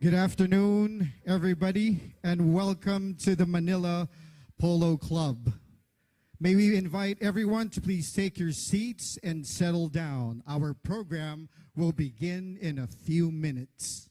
Good afternoon, everybody, and welcome to the Manila Polo Club. May we invite everyone to please take your seats and settle down. Our program will begin in a few minutes.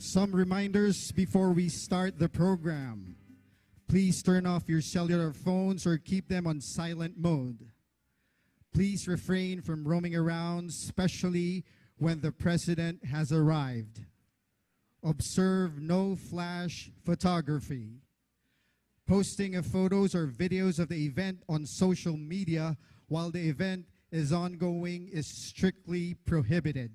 Some reminders before we start the program. Please turn off your cellular phones or keep them on silent mode. Please refrain from roaming around, especially when the president has arrived. Observe no flash photography. Posting of photos or videos of the event on social media while the event is ongoing is strictly prohibited,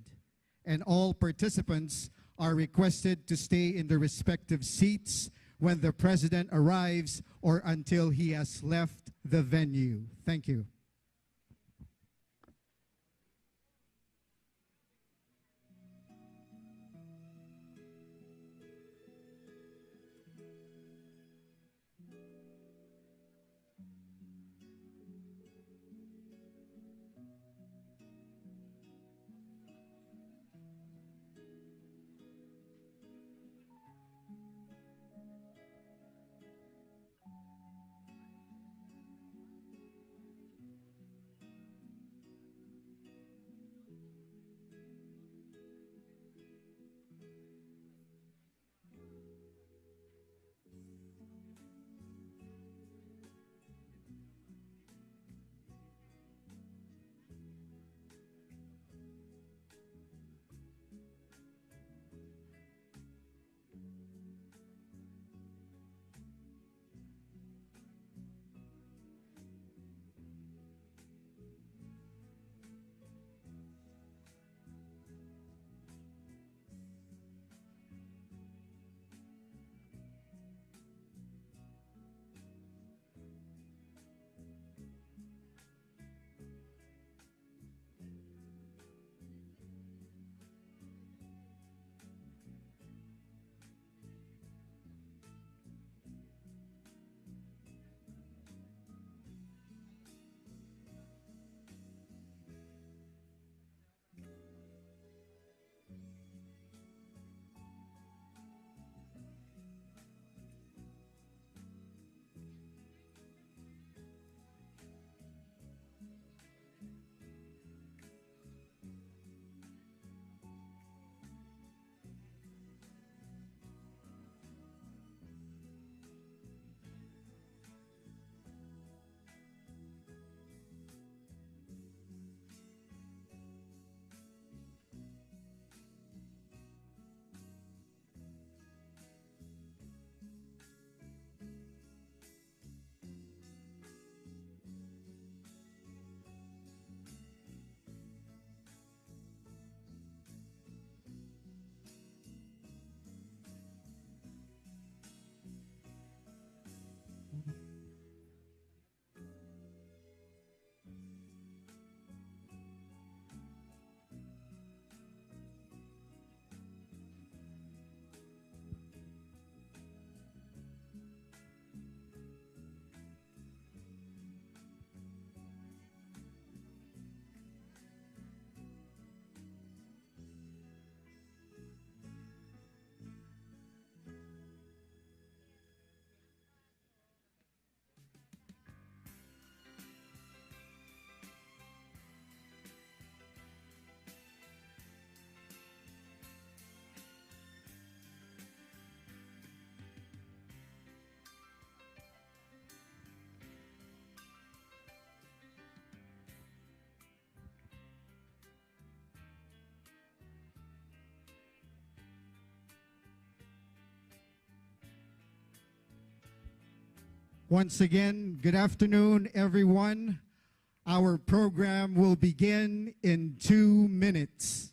and all participants are requested to stay in their respective seats when the president arrives or until he has left the venue. Thank you. Once again, good afternoon, everyone. Our program will begin in 2 minutes.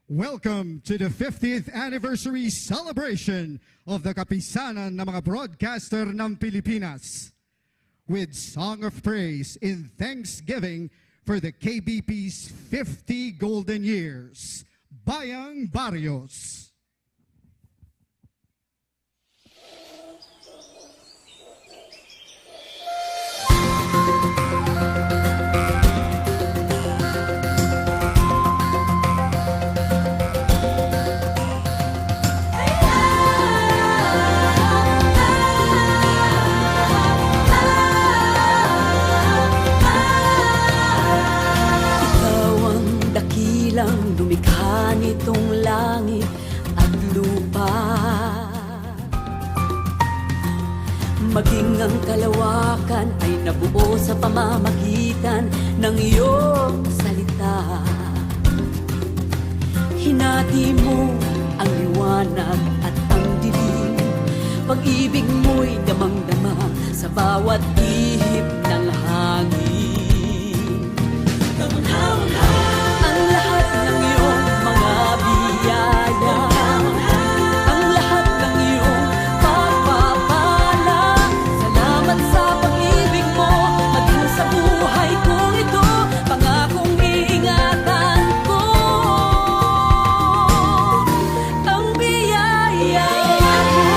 Welcome to the 50th anniversary celebration of the Kapisanan ng mga broadcaster ng Pilipinas with Song of Praise in thanksgiving for the KBP's 50 golden years. Bayang Barrios. Lumikha nitong langit at lupa, maging ang kalawakan ay nabuo sa pamamagitan ng iyong salita. Hinati mo ang liwanag at ang dilim, pag-ibig mo'y damang-dama sa bawat ihip ng hangin. Damang-damang ang lahat ng iyong mga biyaya, ang lahat ng iyong pagpapala. Salamat sa pag-ibig mo, maging sa buhay kong ito, pangakong iingatan ko ang biyaya mo.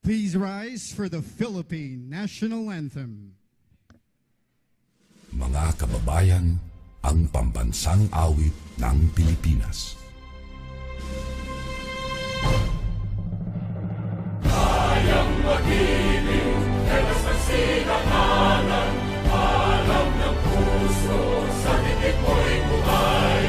Please rise for the Philippine National Anthem. Mga kababayan, ang pambansang awit ng Pilipinas. Kayang mag-ibig, helas ng sinakalan, alam ng puso, sa titik mo'y buhay.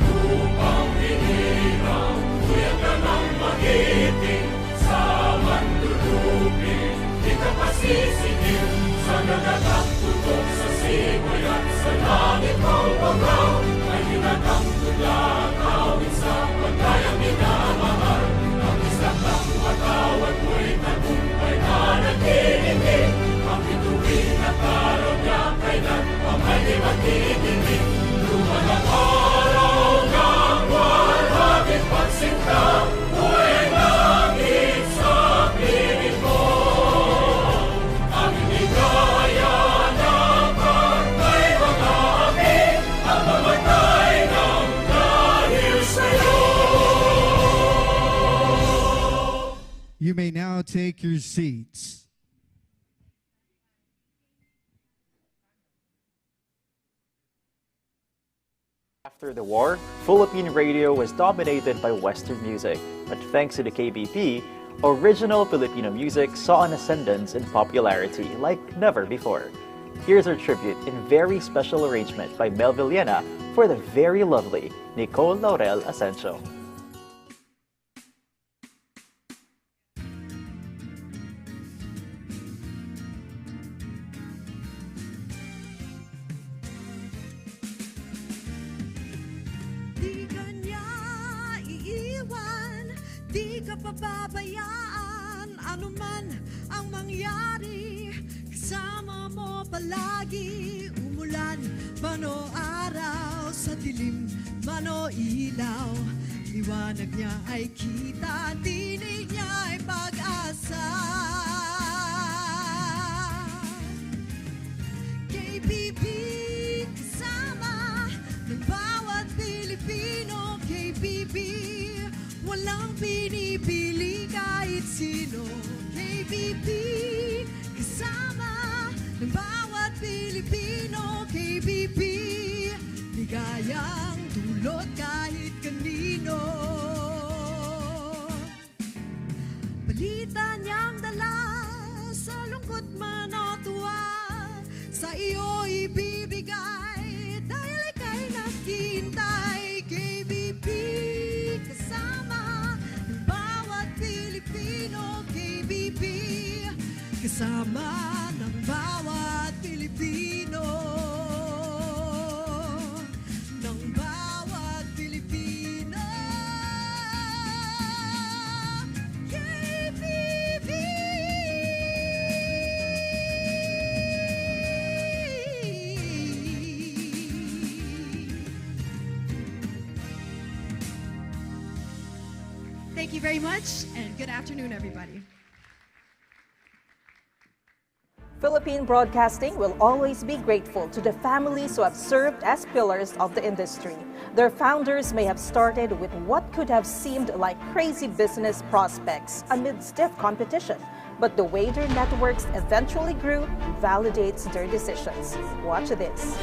Lupang hinirang, tuyag ka ng magiting, sa manlulupin, di ka pasisigil, sa nagagang tutok sa simoy at sa langit mong bangaw, ay hinagang tulad, awit sa pagkayang minamahal. Ang isang ng matawad mo'y tagumpay na naghihiling, ang bituin at araw niya kailan pa may di magdidinig. Lumalang araw ng walhagit pagsinta, buhay langit sa piling mo. Ang inigaya ng pagkay mga api, ang mamatay ng dahil sa'yo. You may now take your seats. After the war, Philippine radio was dominated by Western music, but thanks to the KBP, original Filipino music saw an ascendance in popularity like never before. Here's our tribute in very special arrangement by Mel Villena for the very lovely Nicole Laurel Asensio. Di ka niya iiwan, di ka pababayaan, anuman ang mangyari, kasama mo palagi. Umulan man o araw, sa dilim man o ilaw, liwanag niya ay kita, tinig niya ay pag-asa. KBP kasama ng bawat Pilipino, KBP walang pinipili kahit sino. KBP kasama ng bawat Pilipino, KBP ligayang dulot kahit kanino. Balita niyang dala sa lungkot man o tuwa, sa iyo ibibigay dahil ika'y naghihintay. KBP kasama ng bawat Pilipino, KBP kasama ng bawat Pilipino, ng bawat Pilipino. KBP. Thank you very much, and good afternoon, everybody. Philippine Broadcasting will always be grateful to the families who have served as pillars of the industry. Their founders may have started with what could have seemed like crazy business prospects amid stiff competition, but the way their networks eventually grew validates their decisions. Watch this.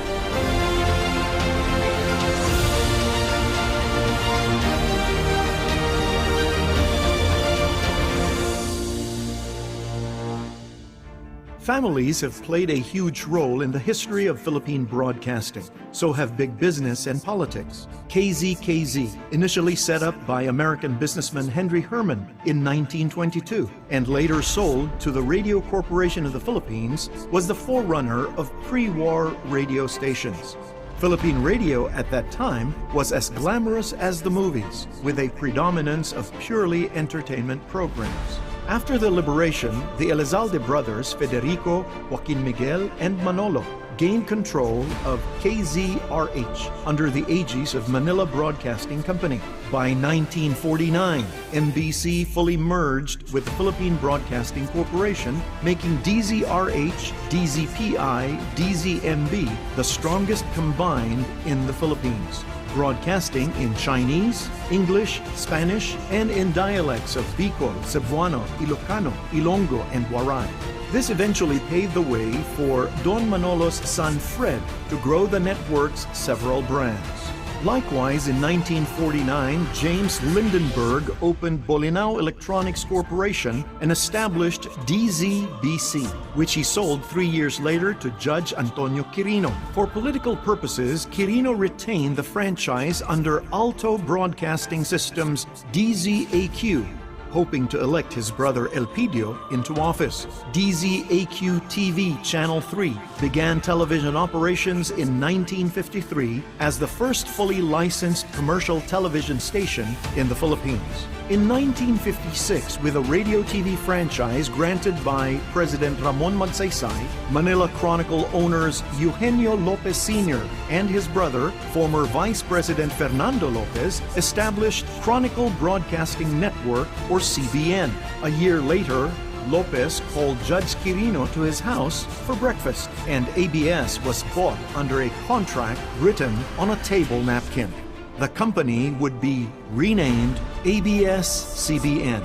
Families have played a huge role in the history of Philippine broadcasting. So have big business and politics. KZKZ, initially set up by American businessman Henry Herman in 1922 and later sold to the Radio Corporation of the Philippines, was the forerunner of pre-war radio stations. Philippine radio at that time was as glamorous as the movies, with a predominance of purely entertainment programs. After the liberation, the Elizalde brothers, Federico, Joaquin Miguel, and Manolo, gained control of KZRH under the aegis of Manila Broadcasting Company. By 1949, MBC fully merged with the Philippine Broadcasting Corporation, making DZRH, DZPI, DZMB the strongest combined in the Philippines. broadcasting in Chinese, English, Spanish, and in dialects of Bicol, Cebuano, Ilocano, Ilonggo, and Waray. This eventually paved the way for Don Manolo's son Fred to grow the network's several brands. Likewise, in 1949, James Lindenberg opened Bolinao Electronics Corporation and established DZBC, which he sold 3 years later to Judge Antonio Quirino. For political purposes, Quirino retained the franchise under Alto Broadcasting System's DZAQ, hoping to elect his brother Elpidio into office. DZAQ TV Channel 3 began television operations in 1953 as the first fully licensed commercial television station in the Philippines. In 1956, with a radio TV franchise granted by President Ramon Magsaysay, Manila Chronicle owners Eugenio Lopez Sr. and his brother, former Vice President Fernando Lopez, established Chronicle Broadcasting Network, or CBN. A year later, Lopez called Judge Quirino to his house for breakfast, and ABS was bought under a contract written on a table napkin. The company would be renamed ABS-CBN.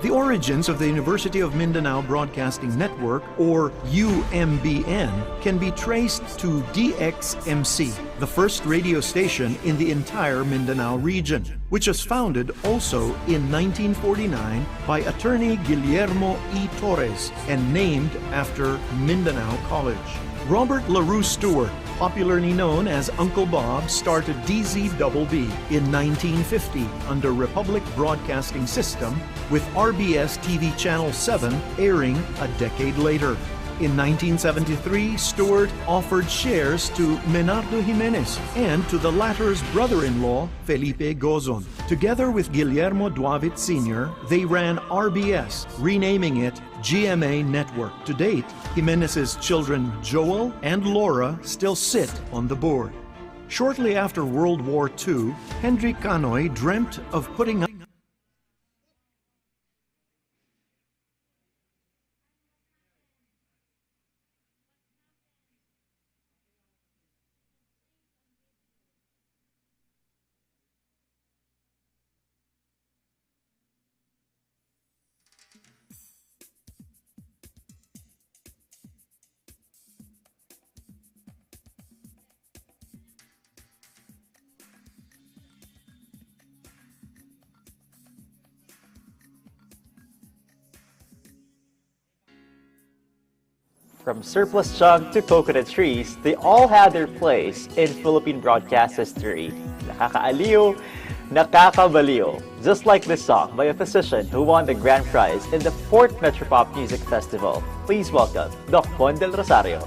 The origins of the University of Mindanao Broadcasting Network, or UMBN, can be traced to DXMC, the first radio station in the entire Mindanao region, which was founded also in 1949 by attorney Guillermo E. Torres and named after Mindanao College. Robert LaRue Stewart, popularly known as Uncle Bob, started DZBB in 1950 under Republic Broadcasting System, with RBS TV Channel 7 airing a decade later. In 1973, Stewart offered shares to Menardo Jimenez and to the latter's brother-in-law, Felipe Gozon. Together with Guillermo Duavit Sr., they ran RBS, renaming it GMA Network. To date, Jimenez's children Joel and Laura still sit on the board. Shortly after World War II, Henry Canoy dreamt of putting up From surplus junk to coconut trees, they all had their place in Philippine broadcast history. Nakakaaliw, nakakabaliw. Just like this song by a physician who won the grand prize in the 4th Metropop Music Festival. Please welcome Doc Bon del Rosario.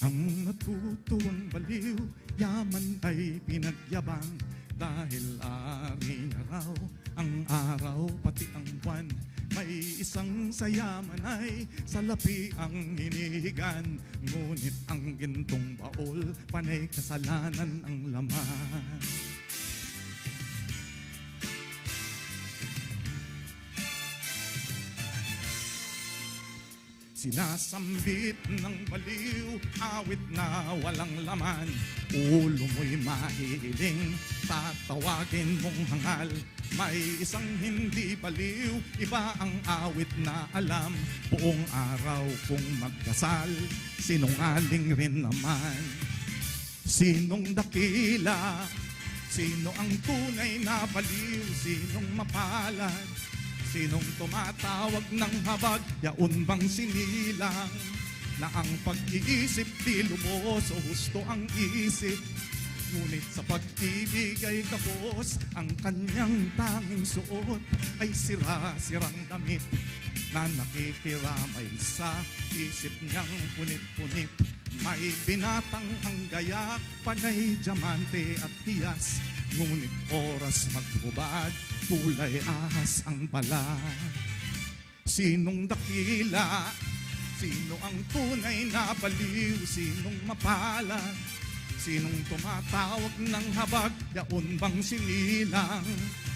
Ang natutuwang baliw, yaman ay pinagyabang, dahil ari na raw ang araw pati ang buwan. May isang sayaman ay salapi ang hinihigan, ngunit ang gintong baol, panay kasalanan ang laman. Sinasambit ng baliw, awit na walang laman. Ulo mo'y mahihiling, tatawagin mong hangal. May isang hindi baliw, iba ang awit na alam. Buong araw kung magdasal, sinungaling rin naman. Sinong dakila? Sino ang tunay na baliw? Sinong mapalad? Sinong tumatawag ng habag? Yaon bang sinilang na ang pag-iisip di lubos o husto ang isip? Ngunit sa pag-ibig ay kapos, ang kanyang tanging suot ay sira-sirang damit na nakikiramay sa isip niyang punit-punit. May binatang ang gayak, panay diamante at tiyas. Ngunit oras maghubad, kulay ahas ang balat. Sinong dakila? Sino ang tunay na baliw? Sinong mapalad? Sinong tumatawag ng habag? Yaon bang sinilang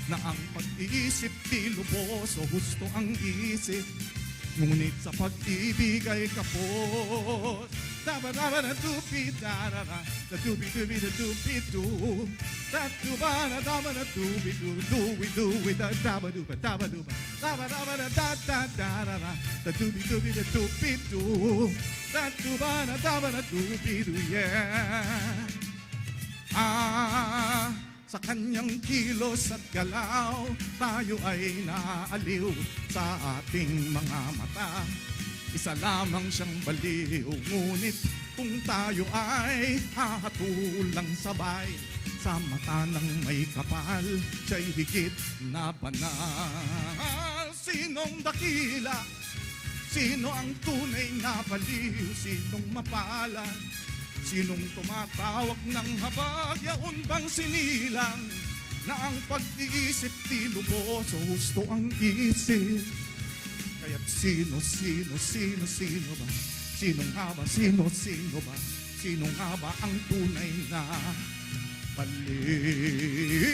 na ang pag-iisip di lubos o gusto ang isip? Ngunit sa pag-ibig ay kapos. Daba-daba-da-dubi-da-da-da, da-dubi-dubi-da-dubi-do, da-duba-da-daba-da-dubi-do-do-we-do-we-da-daba-duba-daba-duba, daba-daba-da-da-da-da-da-da, da-dubi-dubi-da-dubi-do, da-duba-da-daba-da-dubi-do, yeah. Sa kanyang kilos at galaw, tayo ay naaaliw sa ating mga mata. Isa lamang siyang baliw, ngunit kung tayo ay hahatulang sabay, sa mata ng may kapal, siya'y higit na banal. Sinong dakila? Sino ang tunay na baliw? Sinong mapalad? Sinong tumatawag ng habag? Yaon bang sinilang na ang pag-iisip di lubos o gusto ang isip? Kaya't sino ba? Sino nga ba? Sino ba? Sino nga ba ang tunay na baliw?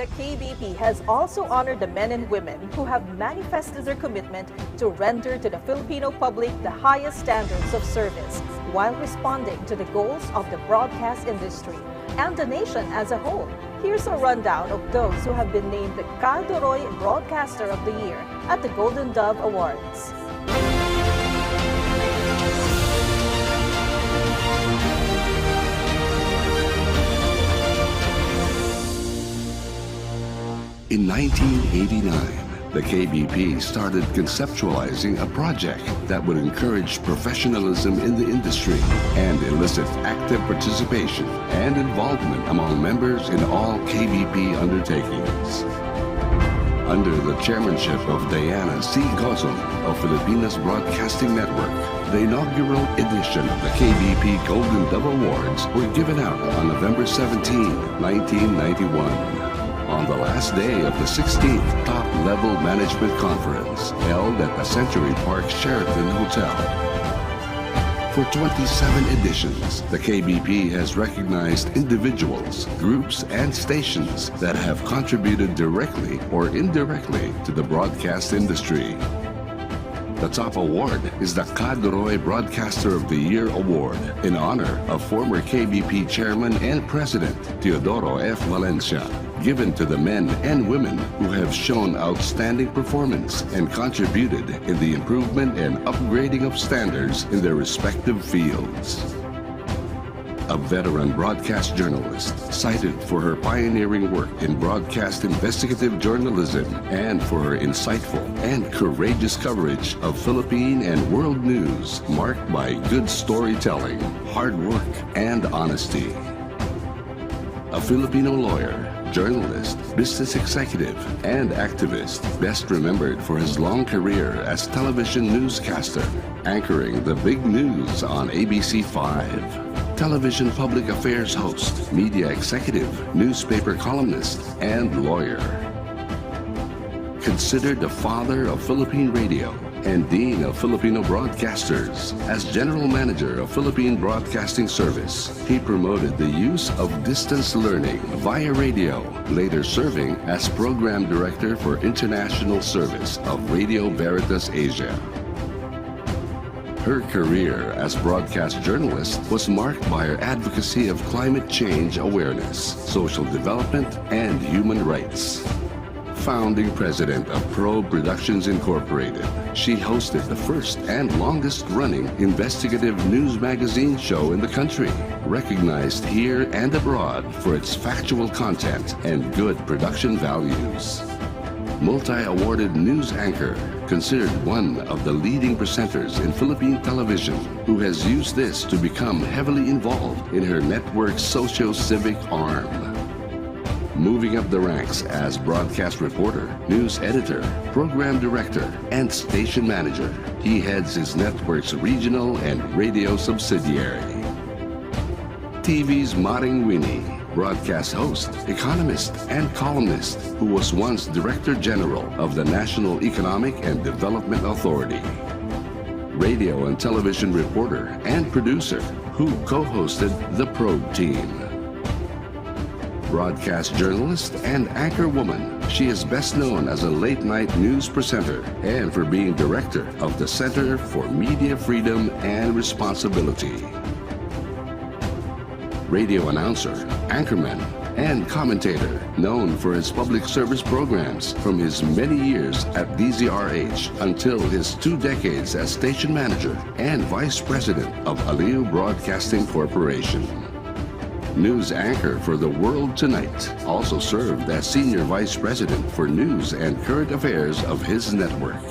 The KBP has also honored the men and women who have manifested their commitment to render to the Filipino public the highest standards of service while responding to the goals of the broadcast industry and the nation as a whole. Here's a rundown of those who have been named the Calderoy Broadcaster of the Year at the Golden Dove Awards. In 1989, the KBP started conceptualizing a project that would encourage professionalism in the industry and elicit active participation and involvement among members in all KBP undertakings. Under the chairmanship of Diana C. Gozon of Pilipinas Broadcasting Network, the inaugural edition of the KBP Golden Dove Awards were given out on November 17, 1991. On the last day of the 16th Top-Level Management Conference held at the Century Park Sheraton Hotel. For 27 editions, the KBP has recognized individuals, groups, and stations that have contributed directly or indirectly to the broadcast industry. The top award is the Calderoy Broadcaster of the Year Award in honor of former KBP Chairman and President Teodoro F. Valencia, given to the men and women who have shown outstanding performance and contributed in the improvement and upgrading of standards in their respective fields. A veteran broadcast journalist, cited for her pioneering work in broadcast investigative journalism and for her insightful and courageous coverage of Philippine and world news marked by good storytelling, hard work, and honesty. A Filipino lawyer, journalist, business executive, and activist, best remembered for his long career as television newscaster, anchoring the big news on ABC5. Television public affairs host, media executive, newspaper columnist, and lawyer. Considered the father of Philippine radio and Dean of Filipino Broadcasters, as General Manager of Philippine Broadcasting Service, he promoted the use of distance learning via radio, later serving as Program Director for International Service of Radio Veritas Asia. Her career as broadcast journalist was marked by her advocacy of climate change awareness, social development, and human rights. Founding president of Pro Productions Incorporated, she hosted the first and longest-running investigative news magazine show in the country, recognized here and abroad for its factual content and good production values. multi-awarded news anchor, considered one of the leading presenters in Philippine television, who has used this to become heavily involved in her network's socio-civic arm. Moving up the ranks as broadcast reporter, news editor, program director, and station manager, he heads his network's regional and radio subsidiary. TV's Maring Winnie, broadcast host, economist, and columnist, who was once Director General of the National Economic and Development Authority. Radio and television reporter and producer, who co-hosted The Probe Team. Broadcast journalist and anchor woman, she is best known as a late-night news presenter and for being director of the Center for Media Freedom and Responsibility. Radio announcer, anchorman, and commentator, known for his public service programs from his many years at DZRH until his 2 decades as station manager and vice president of Aliu Broadcasting Corporation. News anchor for The World Tonight, also served as senior vice president for news and current affairs of his network.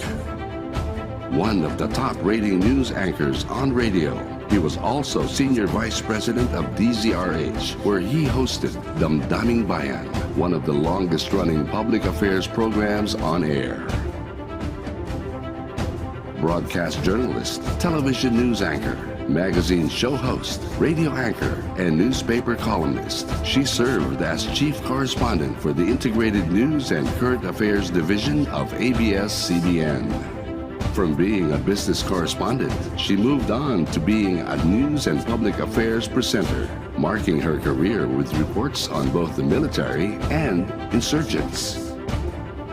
One of the top-rating news anchors on radio, he was also senior vice president of DZRH, where he hosted Damdaming Bayan, one of the longest-running public affairs programs on air. Broadcast journalist, television news anchor, magazine show host, radio anchor, and newspaper columnist. She served as chief correspondent for the Integrated News and Current Affairs Division of ABS-CBN. From being a business correspondent, she moved on to being a news and public affairs presenter, marking her career with reports on both the military and insurgents.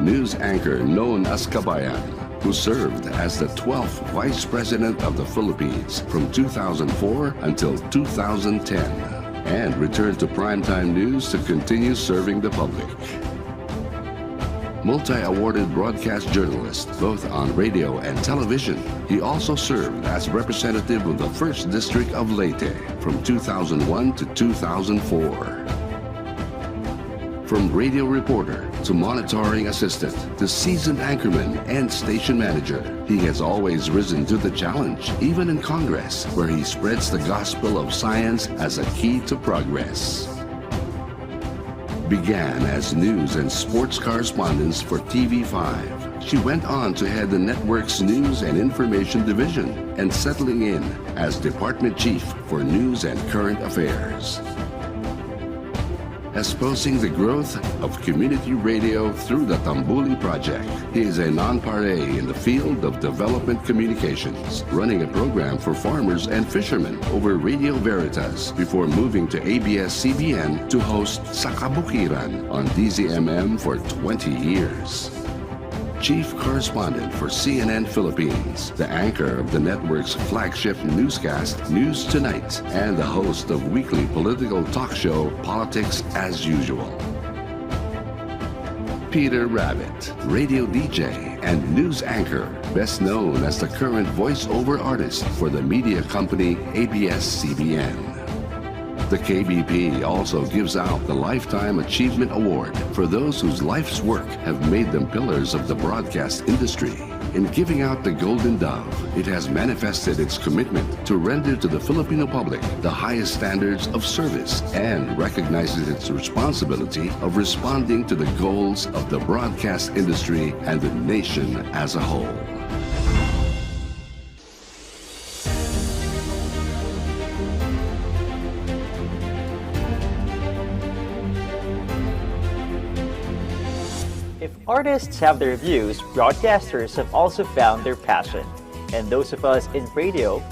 News anchor known as Kabayan, who served as the 12th Vice President of the Philippines from 2004 until 2010, and returned to primetime news to continue serving the public. Multi-awarded broadcast journalist, both on radio and television, he also served as representative of the 1st District of Leyte from 2001 to 2004. From radio reporter to monitoring assistant to seasoned anchorman and station manager, he has always risen to the challenge, even in Congress, where he spreads the gospel of science as a key to progress. Began as news and sports correspondent for TV5. She went on to head the network's News and Information Division and settling in as Department Chief for News and Current Affairs. Espousing the growth of community radio through the Tambuli Project, he is a non-pare in the field of development communications, running a program for farmers and fishermen over Radio Veritas before moving to ABS-CBN to host Sakabukiran on DZMM for 20 years. Chief correspondent for CNN Philippines, the anchor of the network's flagship newscast, News Tonight, and the host of weekly political talk show, Politics as Usual. Peter Rabbit, radio DJ and news anchor, best known as the current voice-over artist for the media company ABS-CBN. The KBP also gives out the Lifetime Achievement Award for those whose life's work have made them pillars of the broadcast industry. In giving out the Golden Dove, it has manifested its commitment to render to the Filipino public the highest standards of service and recognizes its responsibility of responding to the goals of the broadcast industry and the nation as a whole. If artists have their views, broadcasters have also found their passion. And those of us in radio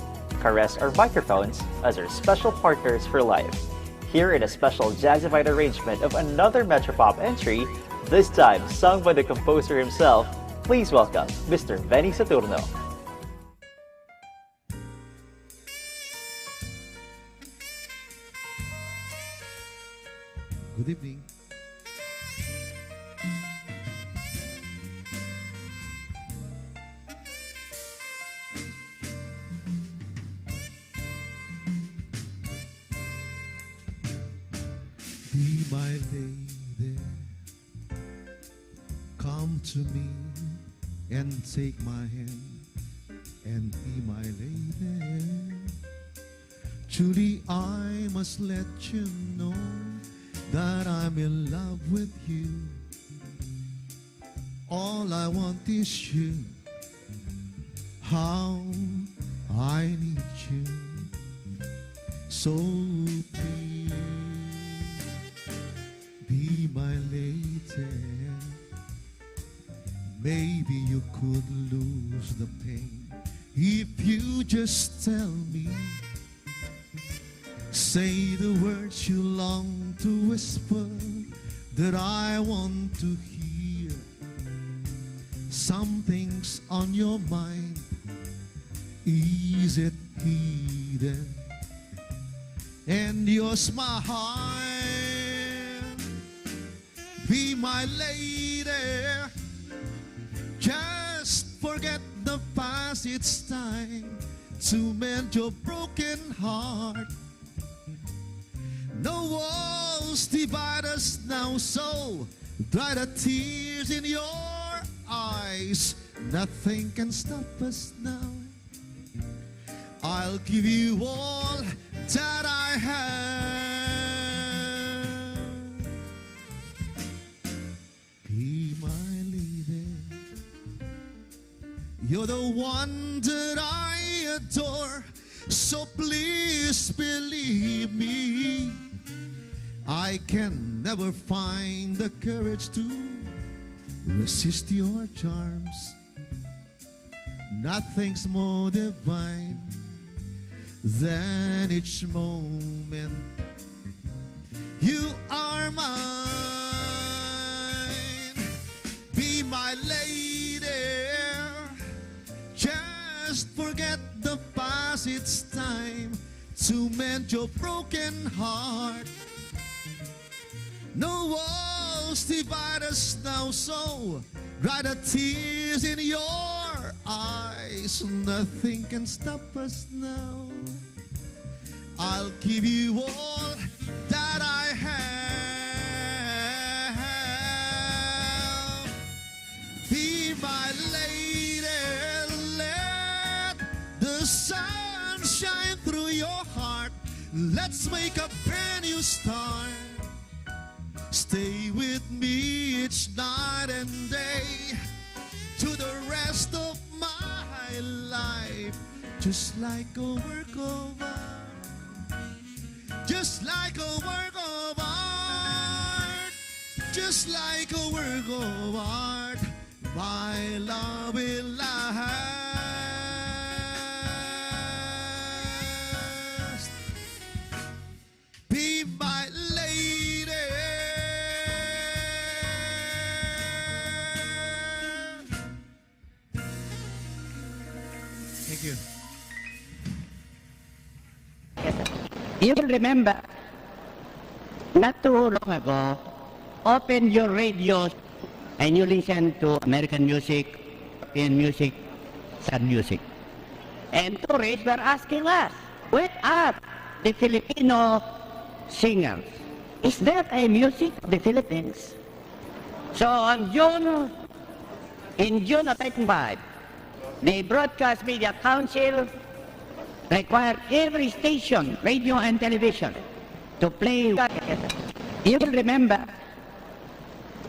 caress our microphones as our special partners for life. Here in a special jazzified arrangement of another Metropop entry, this time sung by the composer himself, please welcome Mr. Benny Saturno. Good evening. Be my lady, Come to me and take my hand and be my lady. Truly I must let you know that I'm in love with you. All I want is you. How I need you. So please be my lady. Maybe you could lose the pain if you just tell me. Say the words you long to whisper that I want to hear. Something's on your mind. Is it hidden? And your smile. Be my lady. Just forget the past. It's time to mend your broken heart. No walls divide us now, so dry the tears in your eyes. Nothing can stop us now. I'll give you all that I have. Be my lady. You're the one that I adore, so please believe me. I can never find the courage to resist your charms. Nothing's more divine than each moment you are mine. Be my lady. Just forget the past. It's time to mend your broken heart. No walls divide us now, so dry the tears in your eyes. Nothing can stop us now. I'll give you all that I have. Be my lady. Let the sun shine through your heart. Let's make a brand new start. Stay with me each night and day to the rest of my life. Just like a work of art. Just like a work of art. Just like a work of art. My love will last. Be my lady. Thank you. You will remember, not too long ago, open your radios and you listen to American music, European music, sad music. And tourists were asking us, where are the Filipino singers? Is that a music of the Philippines? So in June of 1995, the Broadcast Media Council required every station, radio and television, to play. You will remember,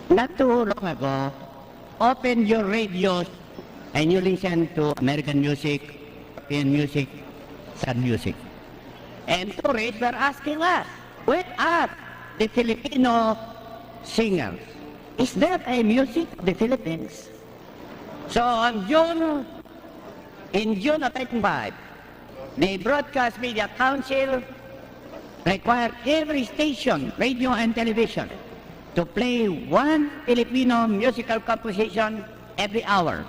not too long ago, open your radios and you listen to American music, European music, sad music. And tourists were asking us, where are the Filipino singers? Is that a music of the Philippines? So in June of 1995, the Broadcast Media Council required every station, radio and television, to play one Filipino musical composition every hour.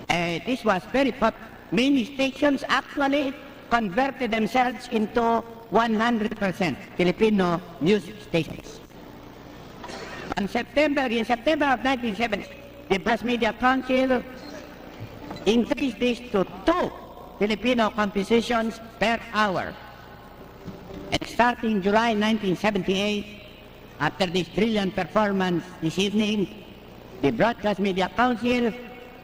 This was very popular. Many stations actually converted themselves into 100% Filipino music stations. In September of 1970, the Broadcast Media Council increased this to 2 Filipino compositions per hour. And starting July 1978, after this brilliant performance this evening, the Broadcast Media Council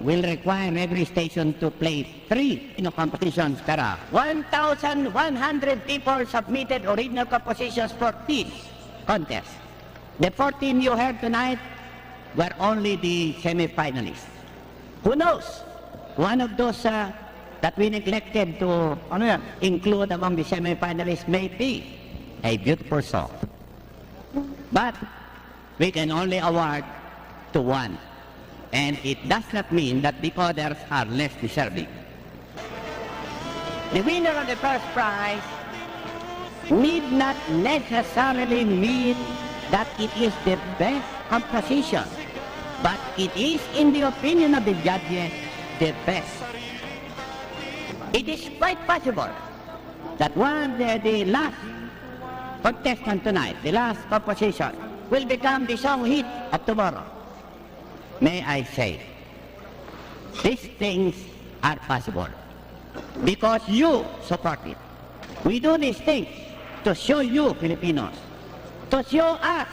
will require every station to play 3 competitions per hour. 1,100 people submitted original compositions for this contest. The 14 you heard tonight were only the semi-finalists. Who knows? One of those that we neglected to include among the semi-finalists may be a beautiful song. But we can only award to one. And it does not mean that the others are less deserving. The winner of the first prize need not necessarily mean that it is the best composition, but it is, in the opinion of the judges, the best. It is quite possible that the last contestant tonight, the last composition, will become the song hit of tomorrow. May I say, these things are possible because you support it. We do these things to show you Filipinos, to show us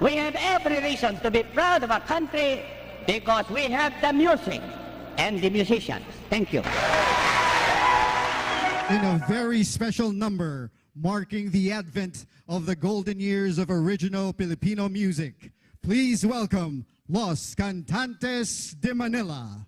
we have every reason to be proud of our country because we have the music and the musicians. Thank you. In a very special number marking the advent of the golden years of original Filipino music, please welcome Los Cantantes de Manila.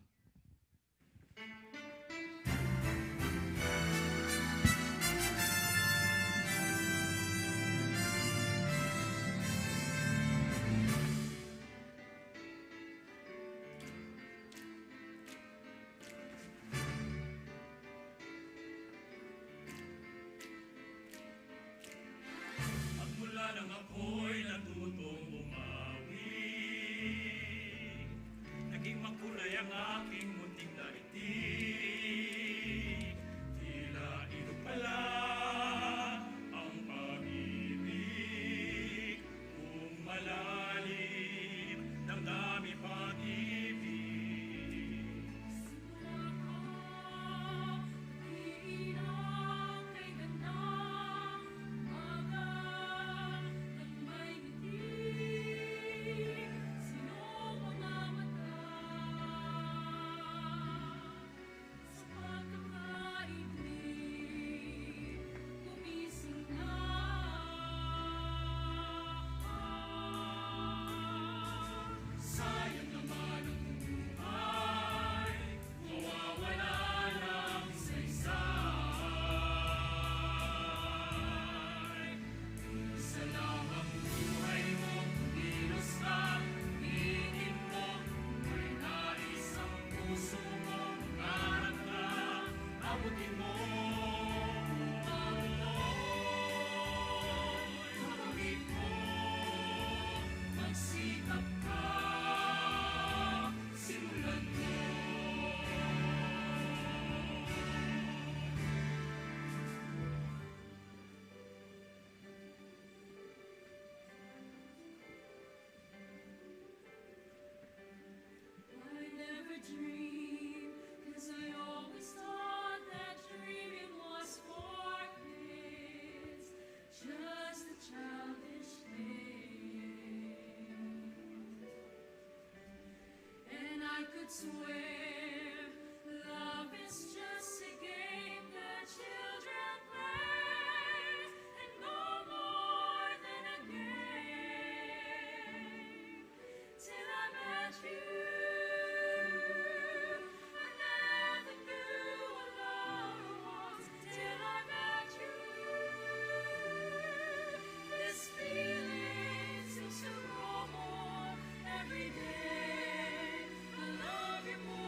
Every day, I love you more.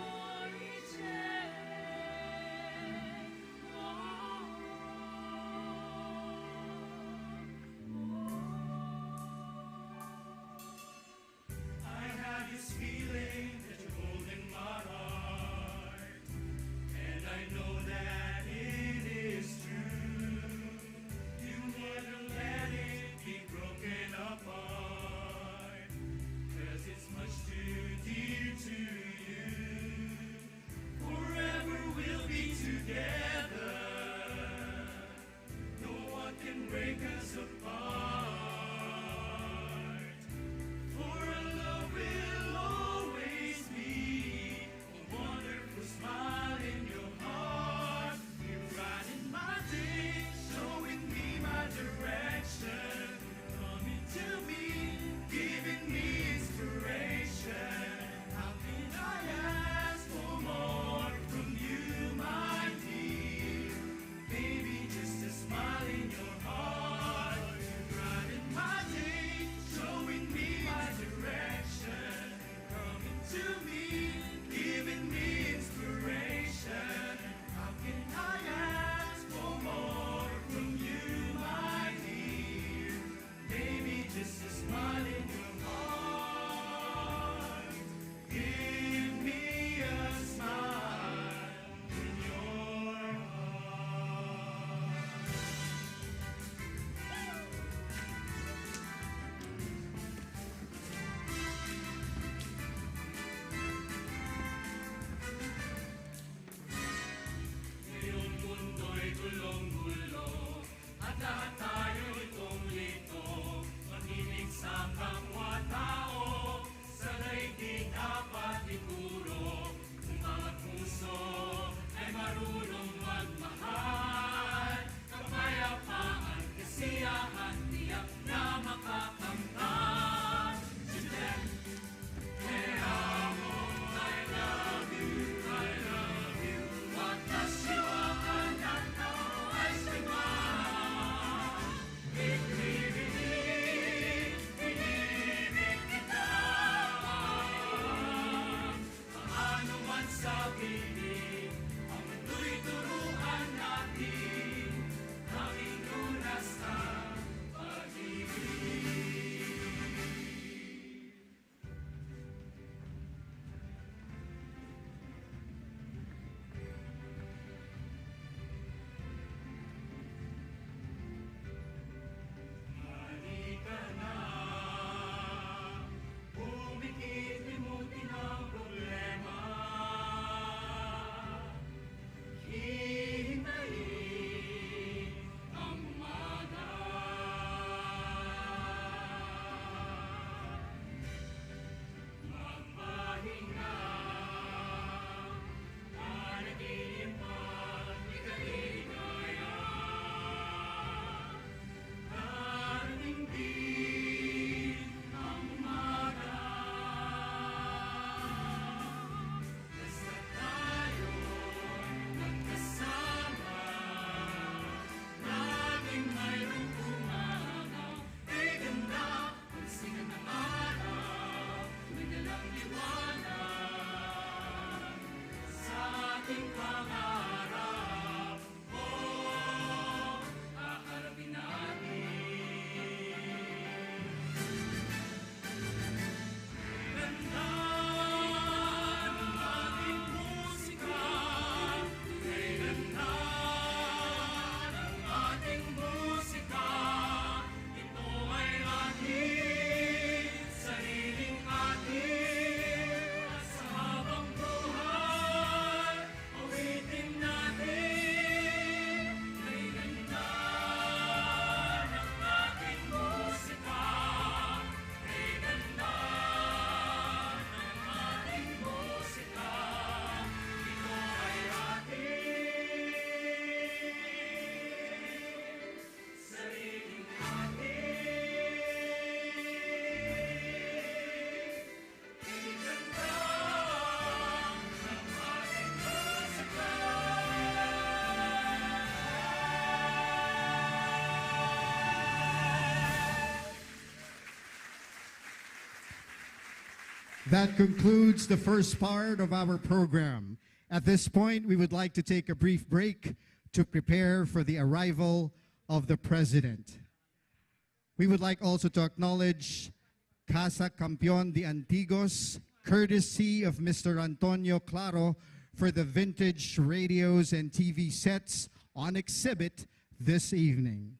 That concludes the first part of our program. At this point, we would like to take a brief break to prepare for the arrival of the President. We would like also to acknowledge Casa Campeon de Antigos, courtesy of Mr. Antonio Claro, for the vintage radios and TV sets on exhibit this evening.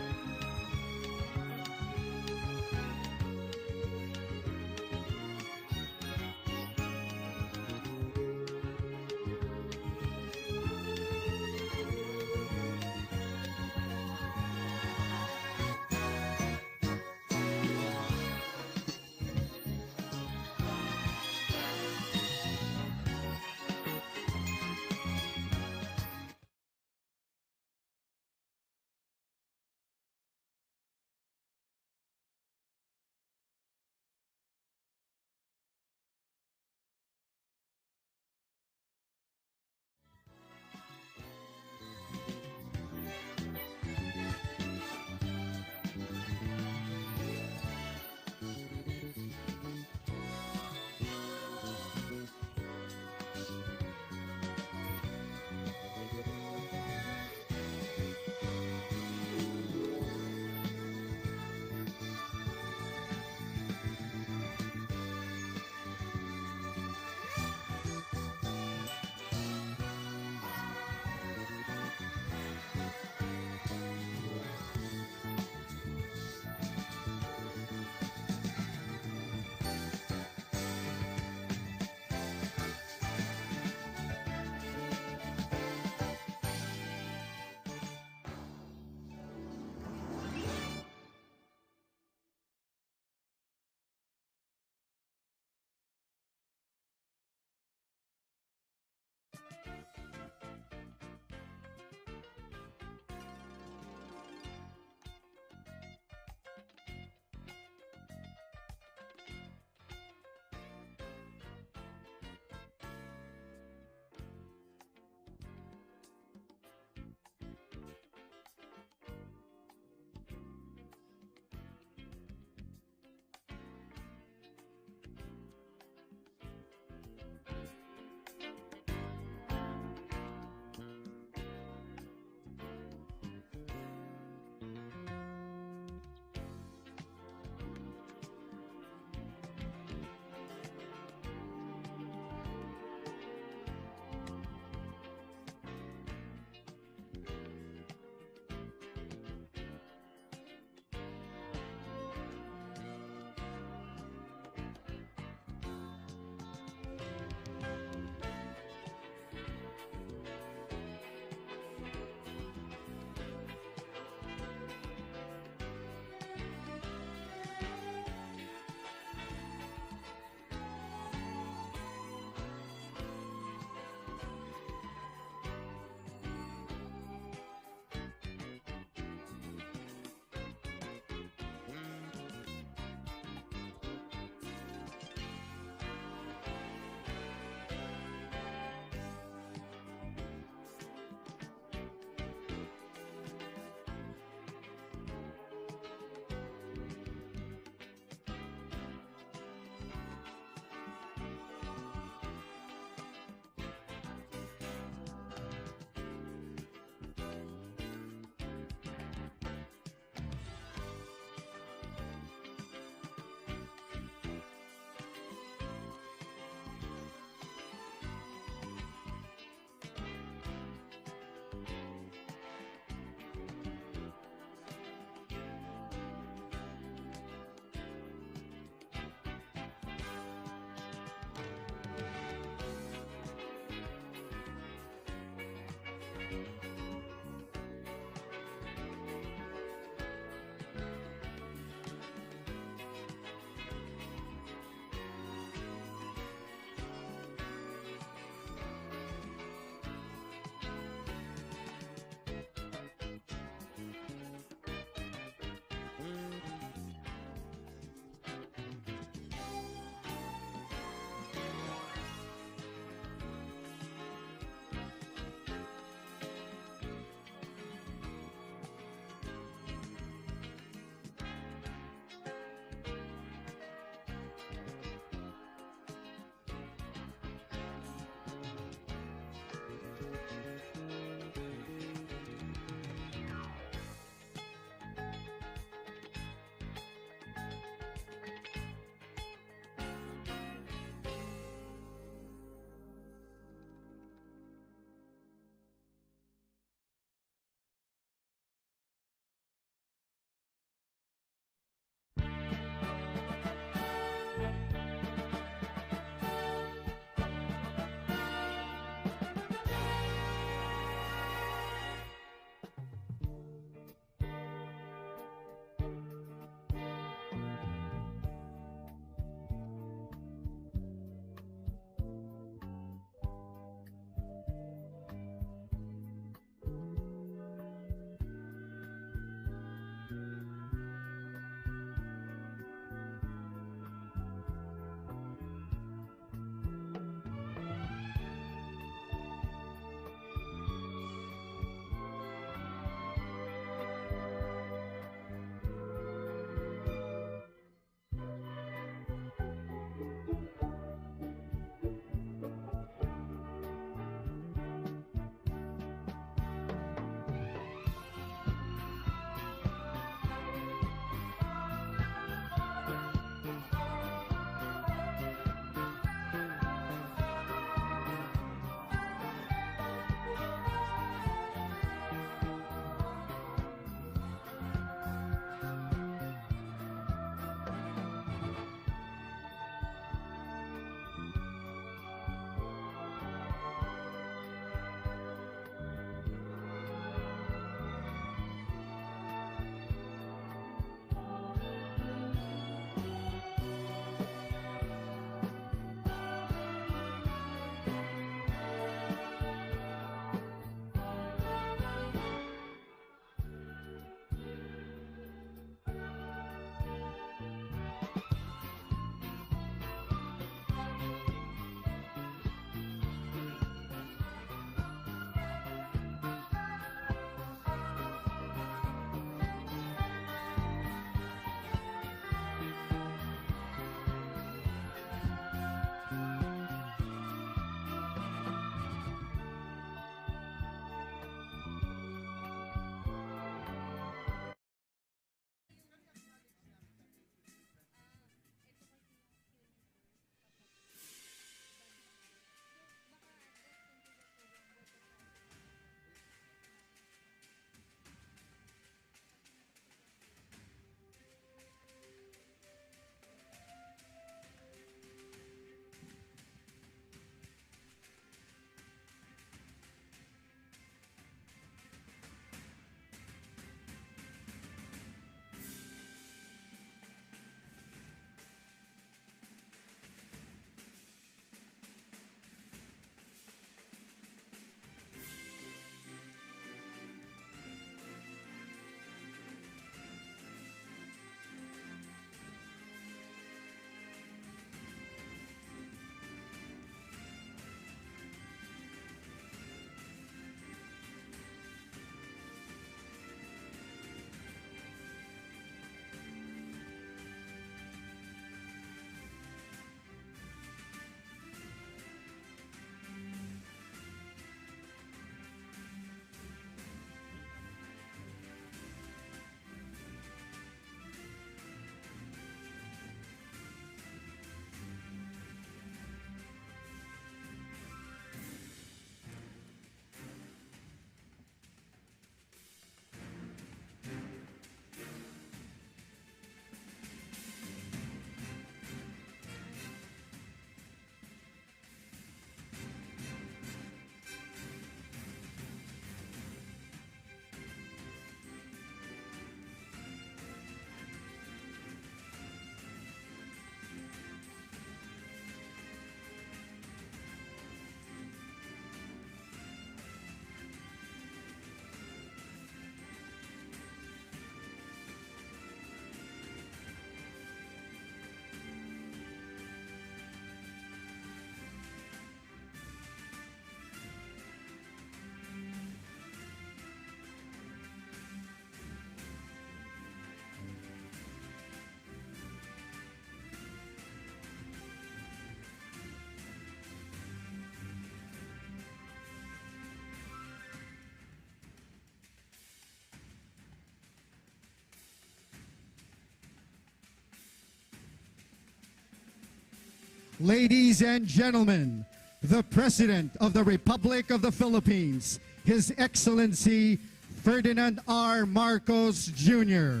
Ladies and gentlemen, the President of the Republic of the Philippines, His Excellency Ferdinand R. Marcos Jr.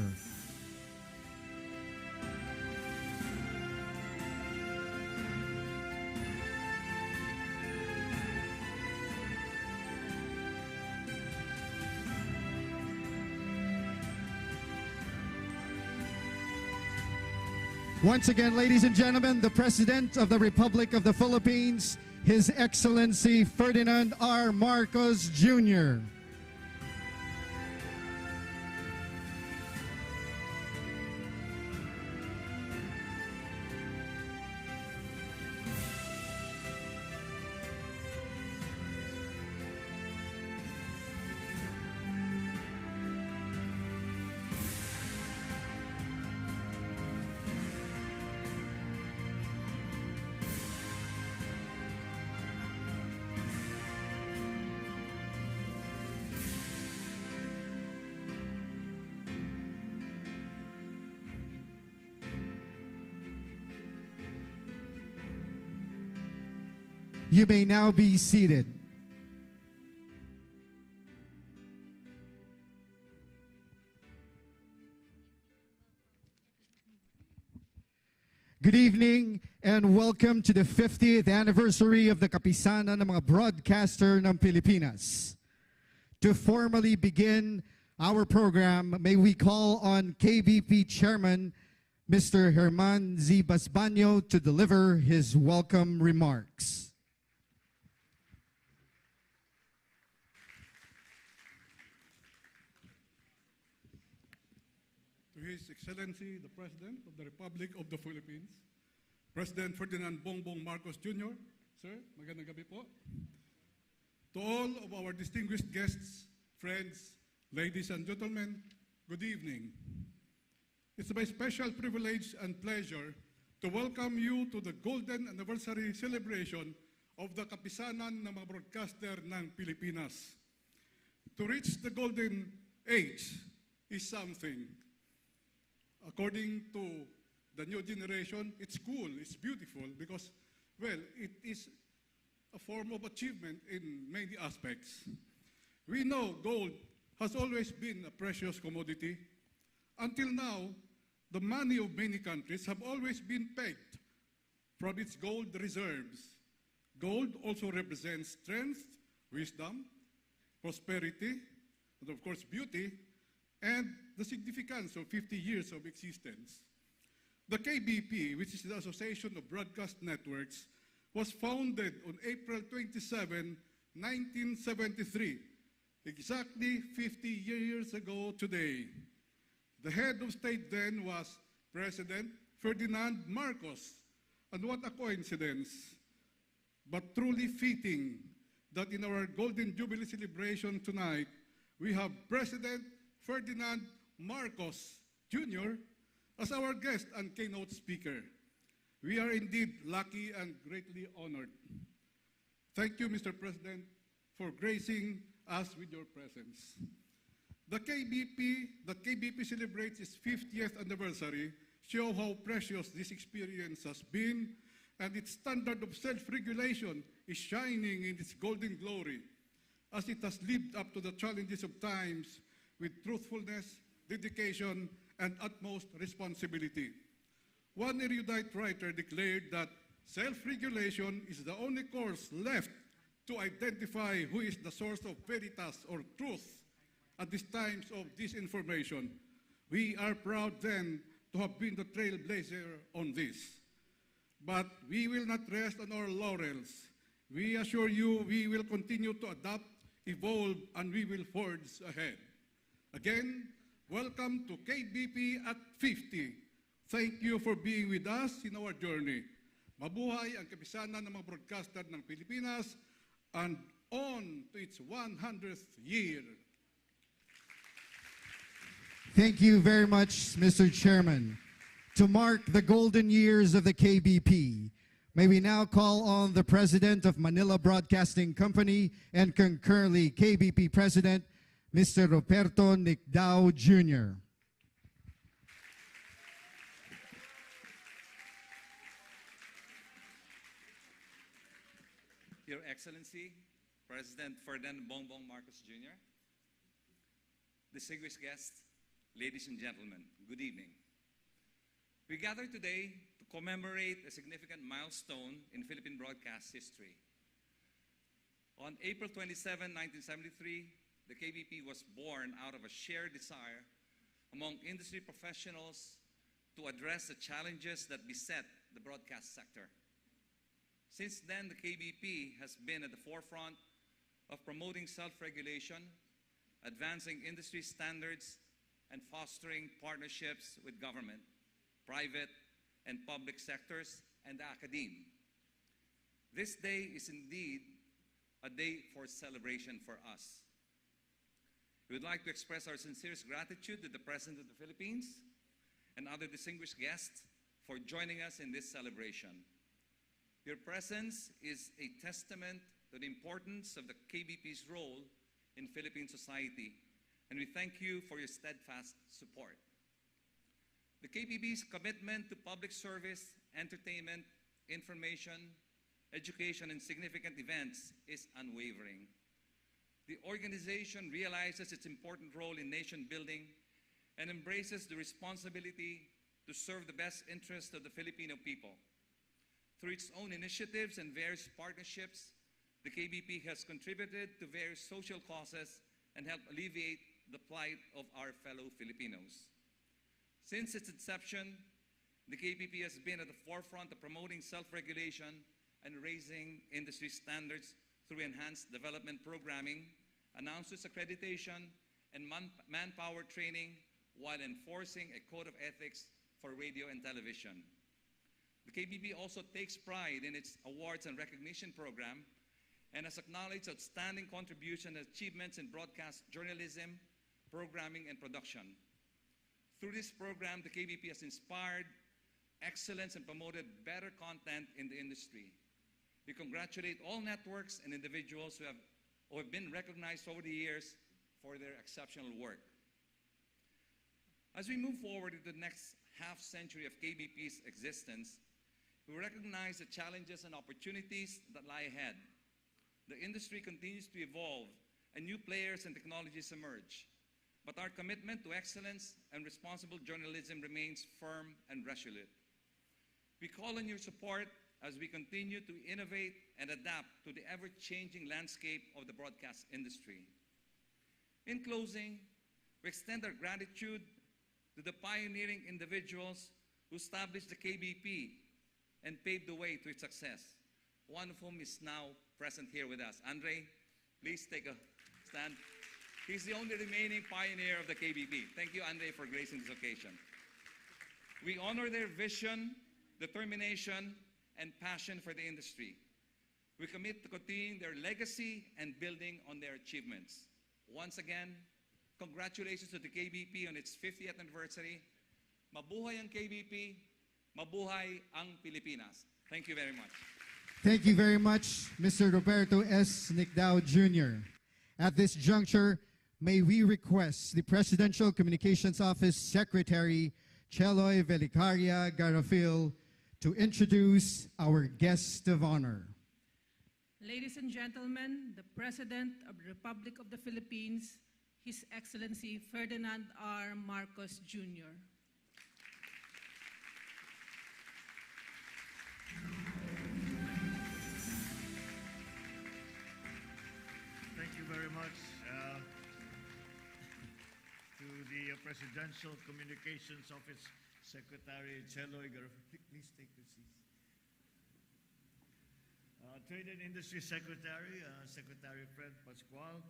Once again, ladies and gentlemen, the President of the Republic of the Philippines, His Excellency Ferdinand R. Marcos Jr. You may now be seated. Good evening and welcome to the 50th anniversary of the Kapisanan ng mga broadcaster ng Pilipinas. To formally begin our program, may we call on KBP Chairman Mr. Herman Z. Basbanyo to deliver his welcome remarks. His Excellency, the President of the Republic of the Philippines, President Ferdinand Bongbong Marcos Jr., Sir, magandang gabi po. To all of our distinguished guests, friends, ladies and gentlemen, good evening. It's my special privilege and pleasure to welcome you to the Golden Anniversary celebration of the Kapisanan ng mga broadcaster ng Pilipinas. To reach the golden age is something. According to the new generation, it's cool, it's beautiful because, well, it is a form of achievement in many aspects. We know gold has always been a precious commodity. Until now, the money of many countries have always been pegged from its gold reserves. Gold also represents strength, wisdom, prosperity, and of course beauty, and the significance of 50 years of existence. The KBP, which is the Association of Broadcast Networks, was founded on April 27, 1973, exactly 50 years ago today. The head of state then was President Ferdinand Marcos. And what a coincidence, but truly fitting that in our Golden Jubilee celebration tonight, we have President Ferdinand Marcos Jr. as our guest and keynote speaker. We are indeed lucky and greatly honored. Thank you, Mr. President, for gracing us with your presence. The KBP celebrates its 50th anniversary, show how precious this experience has been, and its standard of self-regulation is shining in its golden glory, as it has lived up to the challenges of times with truthfulness, dedication, and utmost responsibility. One erudite writer declared that self-regulation is the only course left to identify who is the source of veritas or truth at these times of disinformation. We are proud then to have been the trailblazer on this. But we will not rest on our laurels. We assure you we will continue to adapt, evolve, and we will forge ahead. Again, welcome to KBP at 50. Thank you for being with us in our journey. Mabuhay ang kapisanan ng mga broadcaster ng Pilipinas and on to its 100th year. Thank you very much, Mr. Chairman. To mark the golden years of the KBP, may we now call on the President of Manila Broadcasting Company and concurrently KBP President, Mr. Roberto Nicdao Jr. Your Excellency, President Ferdinand Bongbong Marcos Jr., distinguished guests, ladies and gentlemen, good evening. We gather today to commemorate a significant milestone in Philippine broadcast history. On April 27, 1973, the KBP was born out of a shared desire among industry professionals to address the challenges that beset the broadcast sector. Since then, the KBP has been at the forefront of promoting self-regulation, advancing industry standards, and fostering partnerships with government, private and public sectors, and the academe. This day is indeed a day for celebration for us. We would like to express our sincerest gratitude to the President of the Philippines and other distinguished guests for joining us in this celebration. Your presence is a testament to the importance of the KBP's role in Philippine society, and we thank you for your steadfast support. The KBP's commitment to public service, entertainment, information, education, and significant events is unwavering. The organization realizes its important role in nation building and embraces the responsibility to serve the best interests of the Filipino people. Through its own initiatives and various partnerships, the KBP has contributed to various social causes and helped alleviate the plight of our fellow Filipinos. Since its inception, the KBP has been at the forefront of promoting self-regulation and raising industry standards through enhanced development programming, announces accreditation, and manpower training while enforcing a code of ethics for radio and television. The KBP also takes pride in its awards and recognition program and has acknowledged outstanding contributions and achievements in broadcast journalism, programming, and production. Through this program, the KBP has inspired excellence and promoted better content in the industry. We congratulate all networks and individuals who have been recognized over the years for their exceptional work. As we move forward into the next half-century of KBP's existence, we recognize the challenges and opportunities that lie ahead. The industry continues to evolve and new players and technologies emerge. But our commitment to excellence and responsible journalism remains firm and resolute. We call on your support as we continue to innovate and adapt to the ever-changing landscape of the broadcast industry. In closing, we extend our gratitude to the pioneering individuals who established the KBP and paved the way to its success, one of whom is now present here with us. Andre, please take a stand. He's the only remaining pioneer of the KBP. Thank you, Andre, for gracing this occasion. We honor their vision, determination, and passion for the industry. We commit to continuing their legacy and building on their achievements. Once again, congratulations to the KBP on its 50th anniversary. Mabuhay ang KBP, mabuhay ang Pilipinas. Thank you very much. Thank you very much, Mr. Roberto S. Nicdao Jr. At this juncture, may we request the Presidential Communications Office Secretary, Cheloy Velicaria Garafil, to introduce our guest of honor. Ladies and gentlemen, the President of the Republic of the Philippines, His Excellency Ferdinand R. Marcos Jr. Thank you very much to the Presidential Communications Office Secretary Cheloy Garafil. Please take your seats. Trade and Industry Secretary, Secretary Fred Pascual,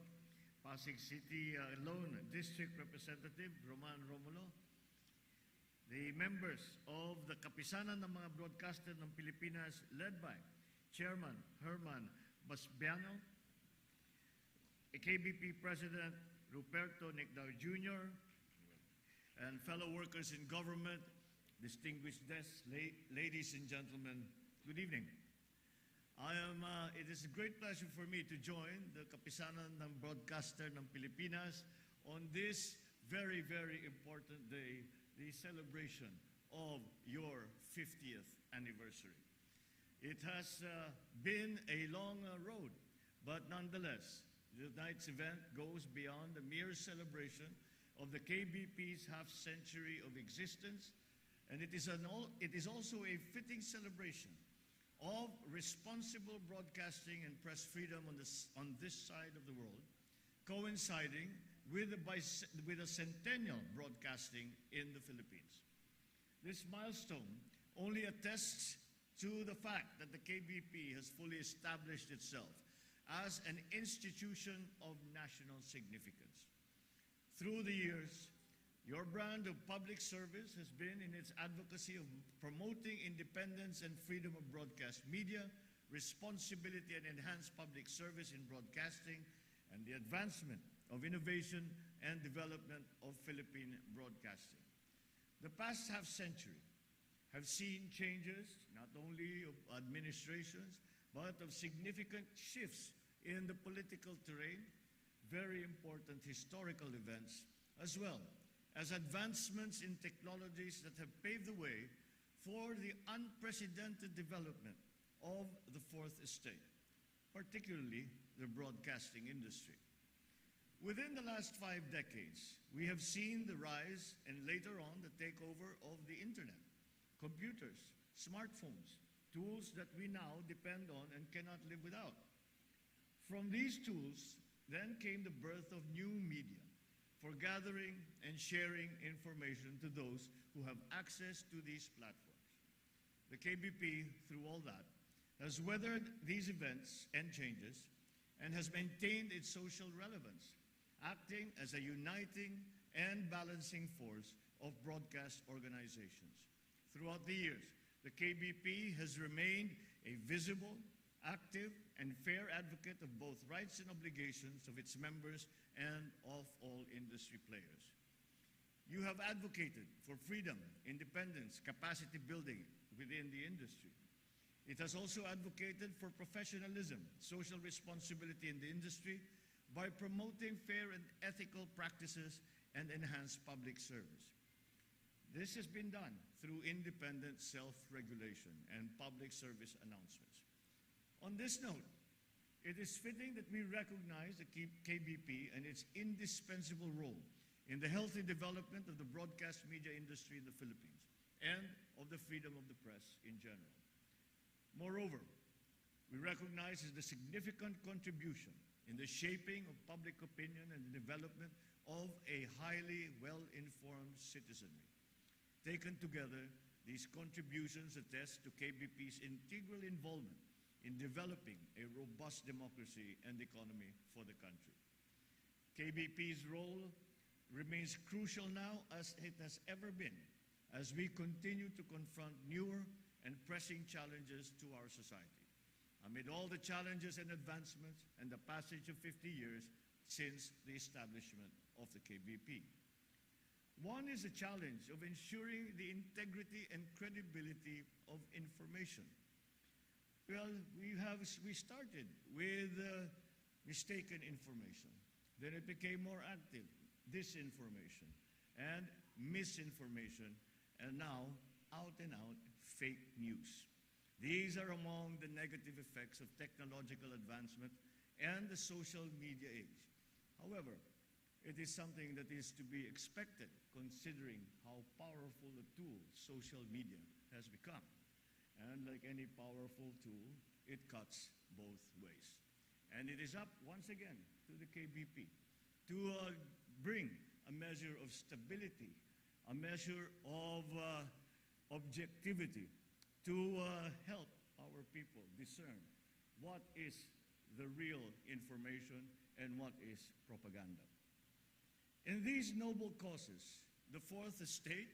Pasig City Lone District Representative Roman Romulo, the members of the Kapisanan ng mga broadcaster ng Pilipinas led by Chairman Herman Basbiano, KBP President Roberto Nicdao Jr., and fellow workers in government, distinguished guests, ladies and gentlemen, good evening. It is a great pleasure for me to join the Kapisanan ng Broadcaster ng Pilipinas on this very, very important day, the celebration of your 50th anniversary. It has been a long road, but nonetheless, tonight's event goes beyond the mere celebration of the KBP's half-century of existence, and it is also a fitting celebration of responsible broadcasting and press freedom on this side of the world, coinciding with a centennial broadcasting in the Philippines. This milestone only attests to the fact that the KBP has fully established itself as an institution of national significance. Through the years, your brand of public service has been in its advocacy of promoting independence and freedom of broadcast media, responsibility and enhanced public service in broadcasting, and the advancement of innovation and development of Philippine broadcasting. The past half-century have seen changes not only of administrations, but of significant shifts in the political terrain, very important historical events, as well as advancements in technologies that have paved the way for the unprecedented development of the fourth estate, particularly the broadcasting industry. Within the last 5 decades, we have seen the rise and later on the takeover of the internet, computers, smartphones, tools that we now depend on and cannot live without. From these tools, then came the birth of new media for gathering and sharing information to those who have access to these platforms. The KBP, through all that, has weathered these events and changes and has maintained its social relevance, acting as a uniting and balancing force of broadcast organizations. Throughout the years, the KBP has remained a visible, active, and fair advocate of both rights and obligations of its members and of all industry players. You have advocated for freedom, independence, capacity building within the industry. It has also advocated for professionalism, social responsibility in the industry by promoting fair and ethical practices and enhanced public service. This has been done through independent self-regulation and public service announcements. On this note, it is fitting that we recognize the KBP and its indispensable role in the healthy development of the broadcast media industry in the Philippines and of the freedom of the press in general. Moreover, we recognize the significant contribution in the shaping of public opinion and the development of a highly well-informed citizenry. Taken together, these contributions attest to KBP's integral involvement in developing a robust democracy and economy for the country. KBP's role remains crucial now as it has ever been as we continue to confront newer and pressing challenges to our society. Amid all the challenges and advancements and the passage of 50 years since the establishment of the KBP. One is the challenge of ensuring the integrity and credibility of information. Well, we started with mistaken information. Then it became more active, disinformation and misinformation, and now out and out fake news. These are among the negative effects of technological advancement and the social media age. However, it is something that is to be expected considering how powerful a tool social media has become. And like any powerful tool, it cuts both ways. And it is up once again to the KBP to bring a measure of stability, a measure of objectivity, to help our people discern what is the real information and what is propaganda. In these noble causes, the Fourth Estate,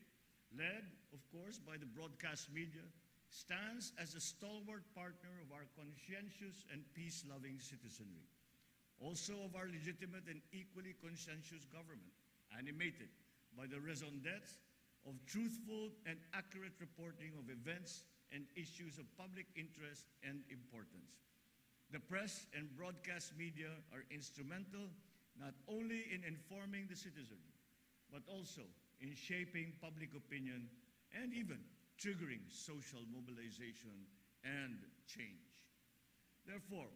led, of course, by the broadcast media, stands as a stalwart partner of our conscientious and peace-loving citizenry, also of our legitimate and equally conscientious government, animated by the raison d'etre of truthful and accurate reporting of events and issues of public interest and importance. The press and broadcast media are instrumental not only in informing the citizenry, but also in shaping public opinion and even triggering social mobilization and change. Therefore,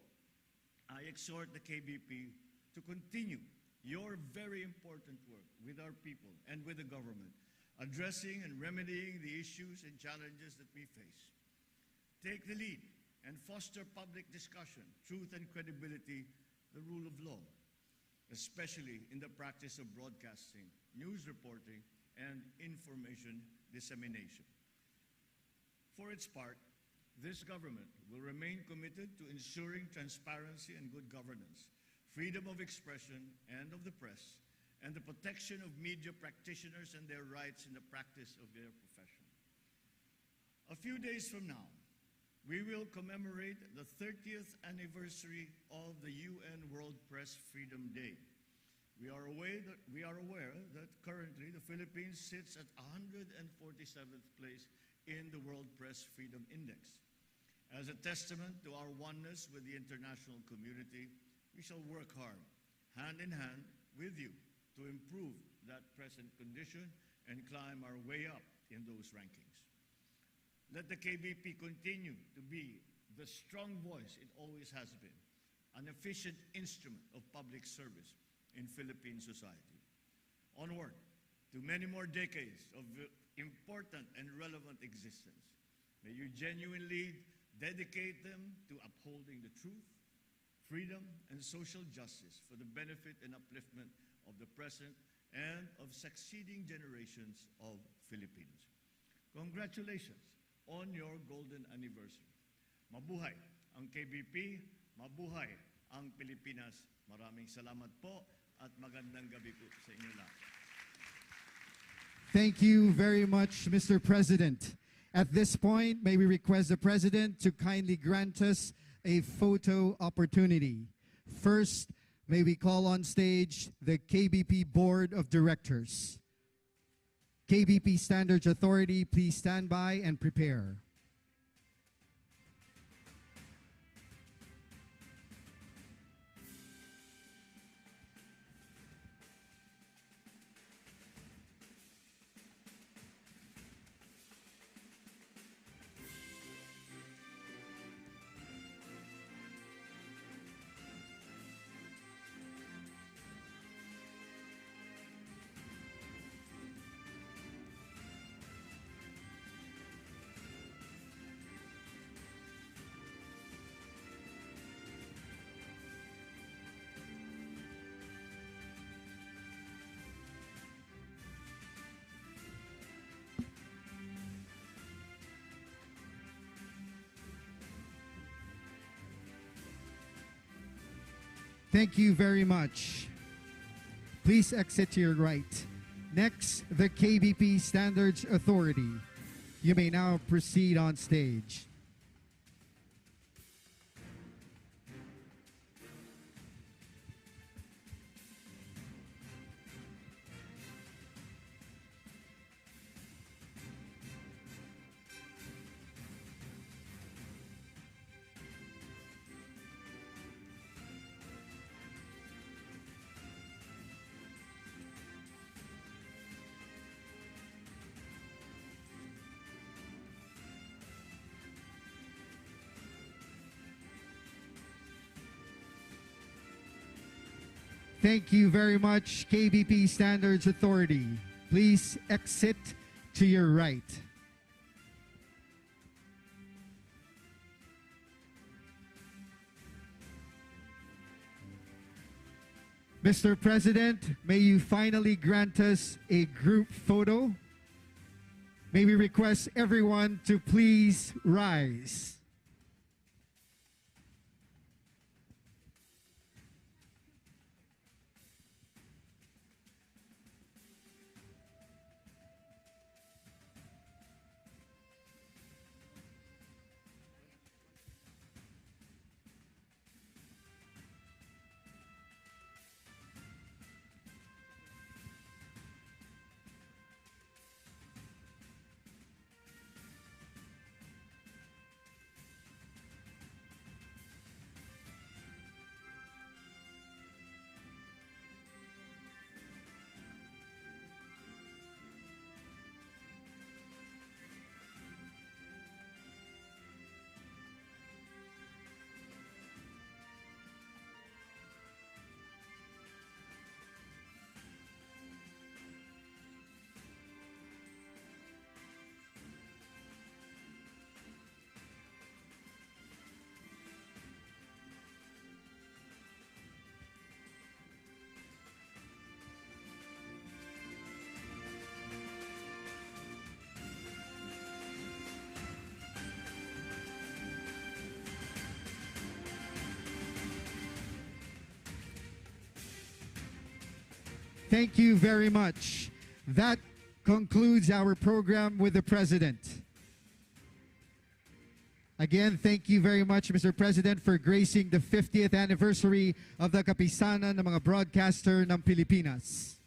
I exhort the KBP to continue your very important work with our people and with the government, addressing and remedying the issues and challenges that we face. Take the lead and foster public discussion, truth and credibility, the rule of law, especially in the practice of broadcasting, news reporting, and information dissemination. For its part, this government will remain committed to ensuring transparency and good governance, freedom of expression and of the press, and the protection of media practitioners and their rights in the practice of their profession. A few days from now, we will commemorate the 30th anniversary of the UN World Press Freedom Day. We are aware that currently the Philippines sits at 147th place in the World Press Freedom Index. As a testament to our oneness with the international community, we shall work hard, hand in hand with you, to improve that present condition and climb our way up in those rankings. Let the KBP continue to be the strong voice it always has been, an efficient instrument of public service in Philippine society. Onward to many more decades of important and relevant existence. May you genuinely dedicate them to upholding the truth, freedom, and social justice for the benefit and upliftment of the present and of succeeding generations of Filipinos. Congratulations on your golden anniversary. Mabuhay ang KBP, mabuhay ang Pilipinas. Maraming salamat po at magandang gabi po sa inyo lahat. Thank you very much, Mr. President. At this point, may we request the President to kindly grant us a photo opportunity. First, may we call on stage the KBP Board of Directors. KBP Standards Authority, please stand by and prepare. Thank you very much. Please exit to your right. Next, the KBP Standards Authority. You may now proceed on stage. Thank you very much, KBP Standards Authority. Please exit to your right. Mr. President, may you finally grant us a group photo. May we request everyone to please rise. Thank you very much. That concludes our program with the President. Again, thank you very much, Mr. President, for gracing the 50th anniversary of the Kapisanan ng mga broadcaster ng Pilipinas.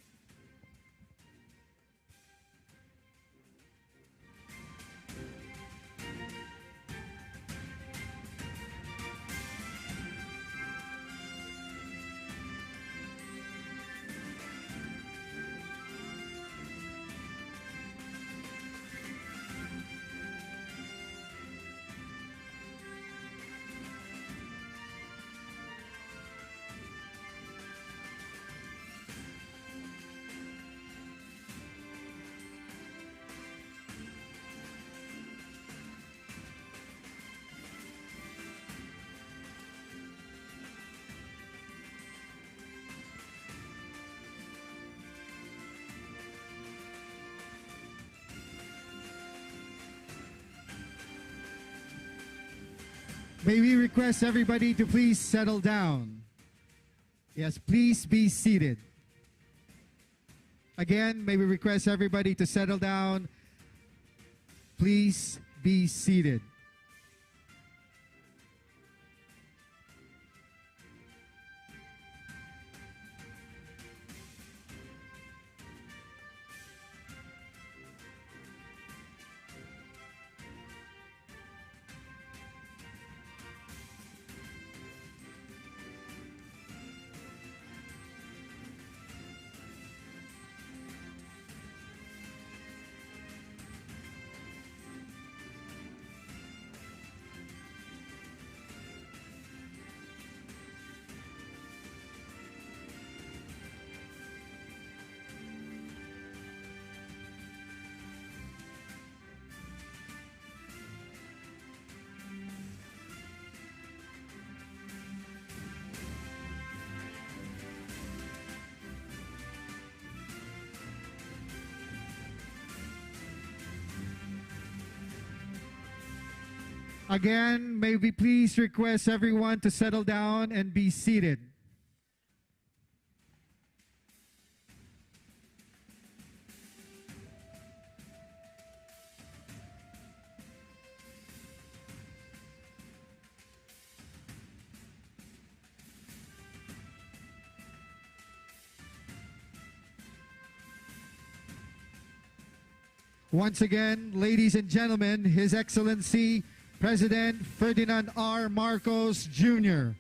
May we request everybody to please settle down. Yes, please be seated. Again, may we request everybody to settle down. Please be seated. Again, may we please request everyone to settle down and be seated. Once again, ladies and gentlemen, His Excellency President Ferdinand R. Marcos Jr.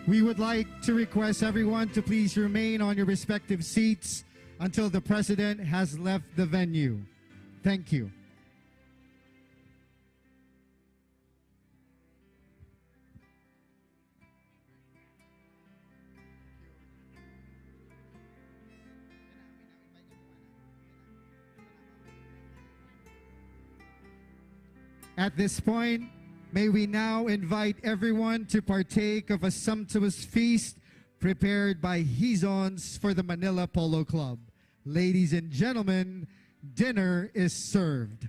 We would like to request everyone to please remain on your respective seats until the President has left the venue. Thank you. At this point, may we now invite everyone to partake of a sumptuous feast prepared by Hizons for the Manila Polo Club. Ladies and gentlemen, dinner is served.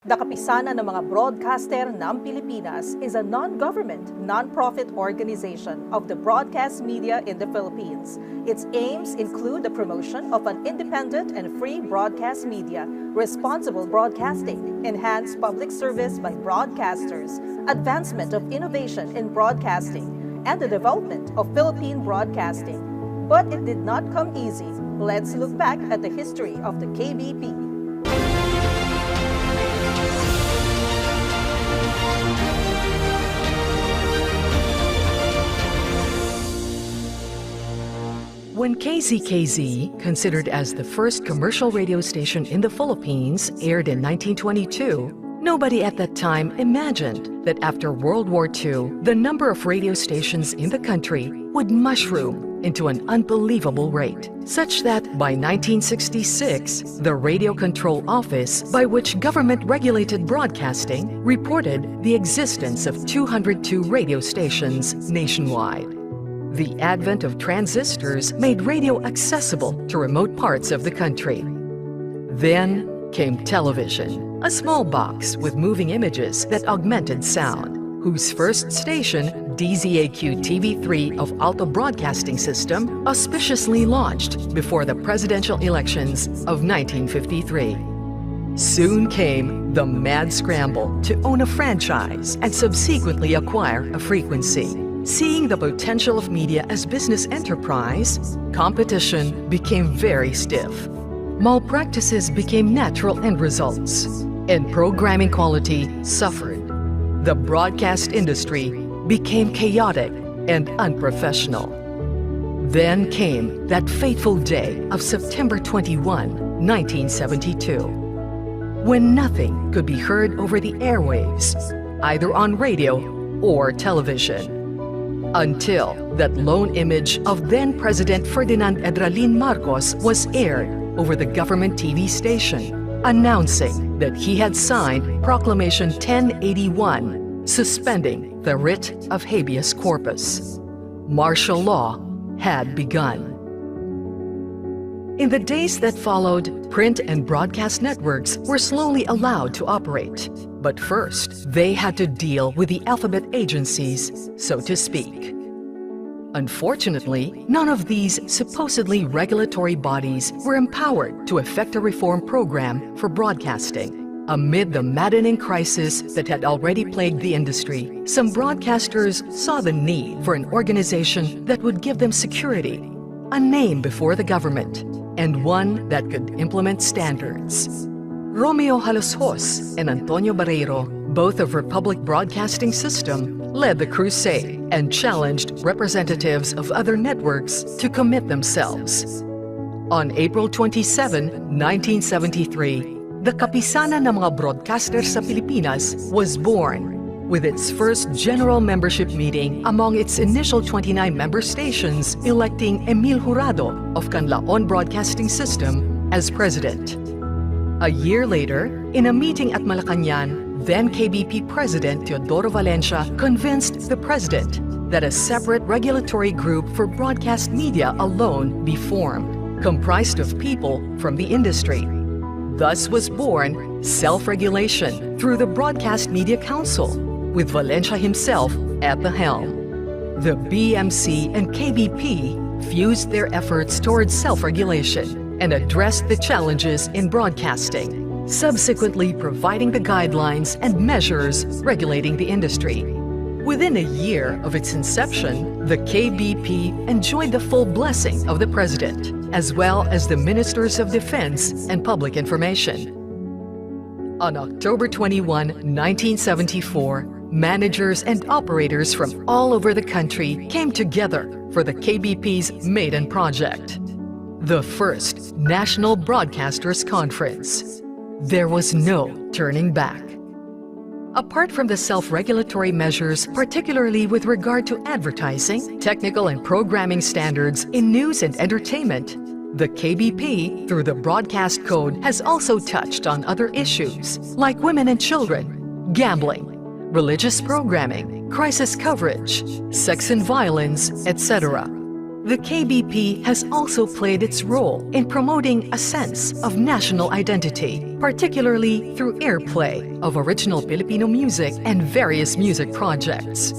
The Kapisanan ng mga broadcaster ng Pilipinas is a non-government, non-profit organization of the broadcast media in the Philippines. Its aims include the promotion of an independent and free broadcast media, responsible broadcasting, enhanced public service by broadcasters, advancement of innovation in broadcasting, and the development of Philippine broadcasting. But it did not come easy. Let's look back at the history of the KBP. When KZKZ, considered as the first commercial radio station in the Philippines, aired in 1922, nobody at that time imagined that after World War II, the number of radio stations in the country would mushroom into an unbelievable rate, such that by 1966, the Radio Control Office, by which government regulated broadcasting, reported the existence of 202 radio stations nationwide. The advent of transistors made radio accessible to remote parts of the country. Then came television, a small box with moving images that augmented sound, whose first station, DZAQ TV3 of Alto Broadcasting System, auspiciously launched before the presidential elections of 1953. Soon came the mad scramble to own a franchise and subsequently acquire a frequency. Seeing the potential of media as business enterprise, competition became very stiff. Malpractices became natural end results, and programming quality suffered. The broadcast industry became chaotic and unprofessional. Then came that fateful day of September 21, 1972, when nothing could be heard over the airwaves, either on radio or television. Until that lone image of then-President Ferdinand Edralin Marcos was aired over the government TV station, announcing that he had signed Proclamation 1081, suspending the writ of habeas corpus. Martial law had begun. In the days that followed, print and broadcast networks were slowly allowed to operate. But first, they had to deal with the alphabet agencies, so to speak. Unfortunately, none of these supposedly regulatory bodies were empowered to effect a reform program for broadcasting. Amid the maddening crisis that had already plagued the industry, some broadcasters saw the need for an organization that would give them security, a name before the government, and one that could implement standards. Romeo Haloshos and Antonio Barreiro, both of Republic Broadcasting System, led the crusade and challenged representatives of other networks to commit themselves. On April 27, 1973, the Kapisanan ng mga broadcasters sa Pilipinas was born, with its first general membership meeting among its initial 29 member stations electing Emil Jurado of Canlaon Broadcasting System as president. A year later, in a meeting at Malacañang, then KBP President Teodoro Valencia convinced the president that a separate regulatory group for broadcast media alone be formed, comprised of people from the industry. Thus was born self-regulation through the Broadcast Media Council, with Valencia himself at the helm. The BMC and KBP fused their efforts towards self-regulation and addressed the challenges in broadcasting, subsequently providing the guidelines and measures regulating the industry. Within a year of its inception, the KBP enjoyed the full blessing of the President, as well as the Ministers of Defense and Public Information. On October 21, 1974, managers and operators from all over the country came together for the KBP's maiden project, the first National Broadcasters Conference. There was no turning back. Apart from the self-regulatory measures, particularly with regard to advertising, technical and programming standards in news and entertainment, the KBP, through the Broadcast Code, has also touched on other issues like women and children, gambling, religious programming, crisis coverage, sex and violence, etc. The KBP has also played its role in promoting a sense of national identity, particularly through airplay of original Filipino music and various music projects.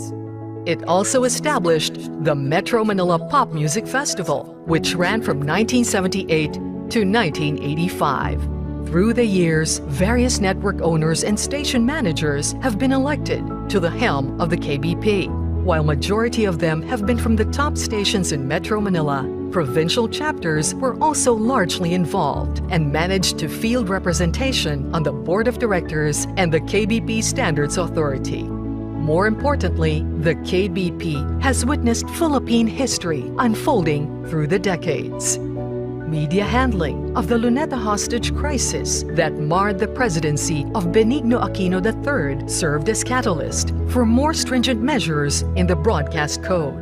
It also established the Metro Manila Pop Music Festival, which ran from 1978 to 1985. Through the years, various network owners and station managers have been elected to the helm of the KBP. While majority of them have been from the top stations in Metro Manila, provincial chapters were also largely involved and managed to field representation on the Board of Directors and the KBP Standards Authority. More importantly, the KBP has witnessed Philippine history unfolding through the decades. Media handling of the Luneta hostage crisis that marred the presidency of Benigno Aquino III served as catalyst for more stringent measures in the Broadcast Code.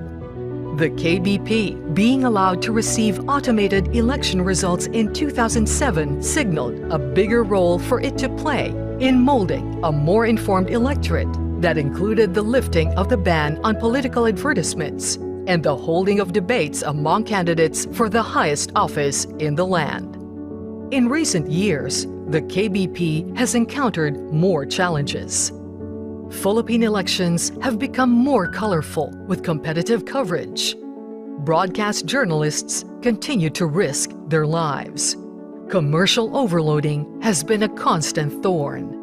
The KBP, being allowed to receive automated election results in 2007, signaled a bigger role for it to play in molding a more informed electorate that included the lifting of the ban on political advertisements and the holding of debates among candidates for the highest office in the land. In recent years, the KBP has encountered more challenges. Philippine elections have become more colorful with competitive coverage. Broadcast journalists continue to risk their lives. Commercial overloading has been a constant thorn.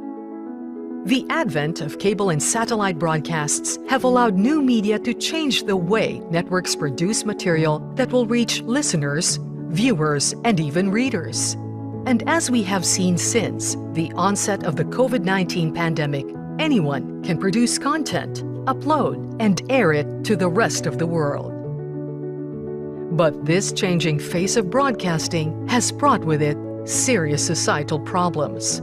The advent of cable and satellite broadcasts have allowed new media to change the way networks produce material that will reach listeners, viewers, and even readers. And as we have seen since the onset of the COVID-19 pandemic, anyone can produce content, upload, and air it to the rest of the world. But this changing face of broadcasting has brought with it serious societal problems.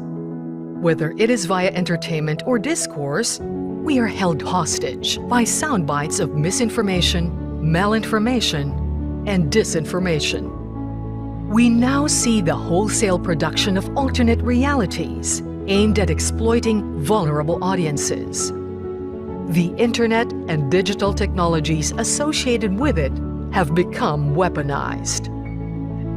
Whether it is via entertainment or discourse, we are held hostage by sound bites of misinformation, malinformation, and disinformation. We now see the wholesale production of alternate realities aimed at exploiting vulnerable audiences. The internet and digital technologies associated with it have become weaponized.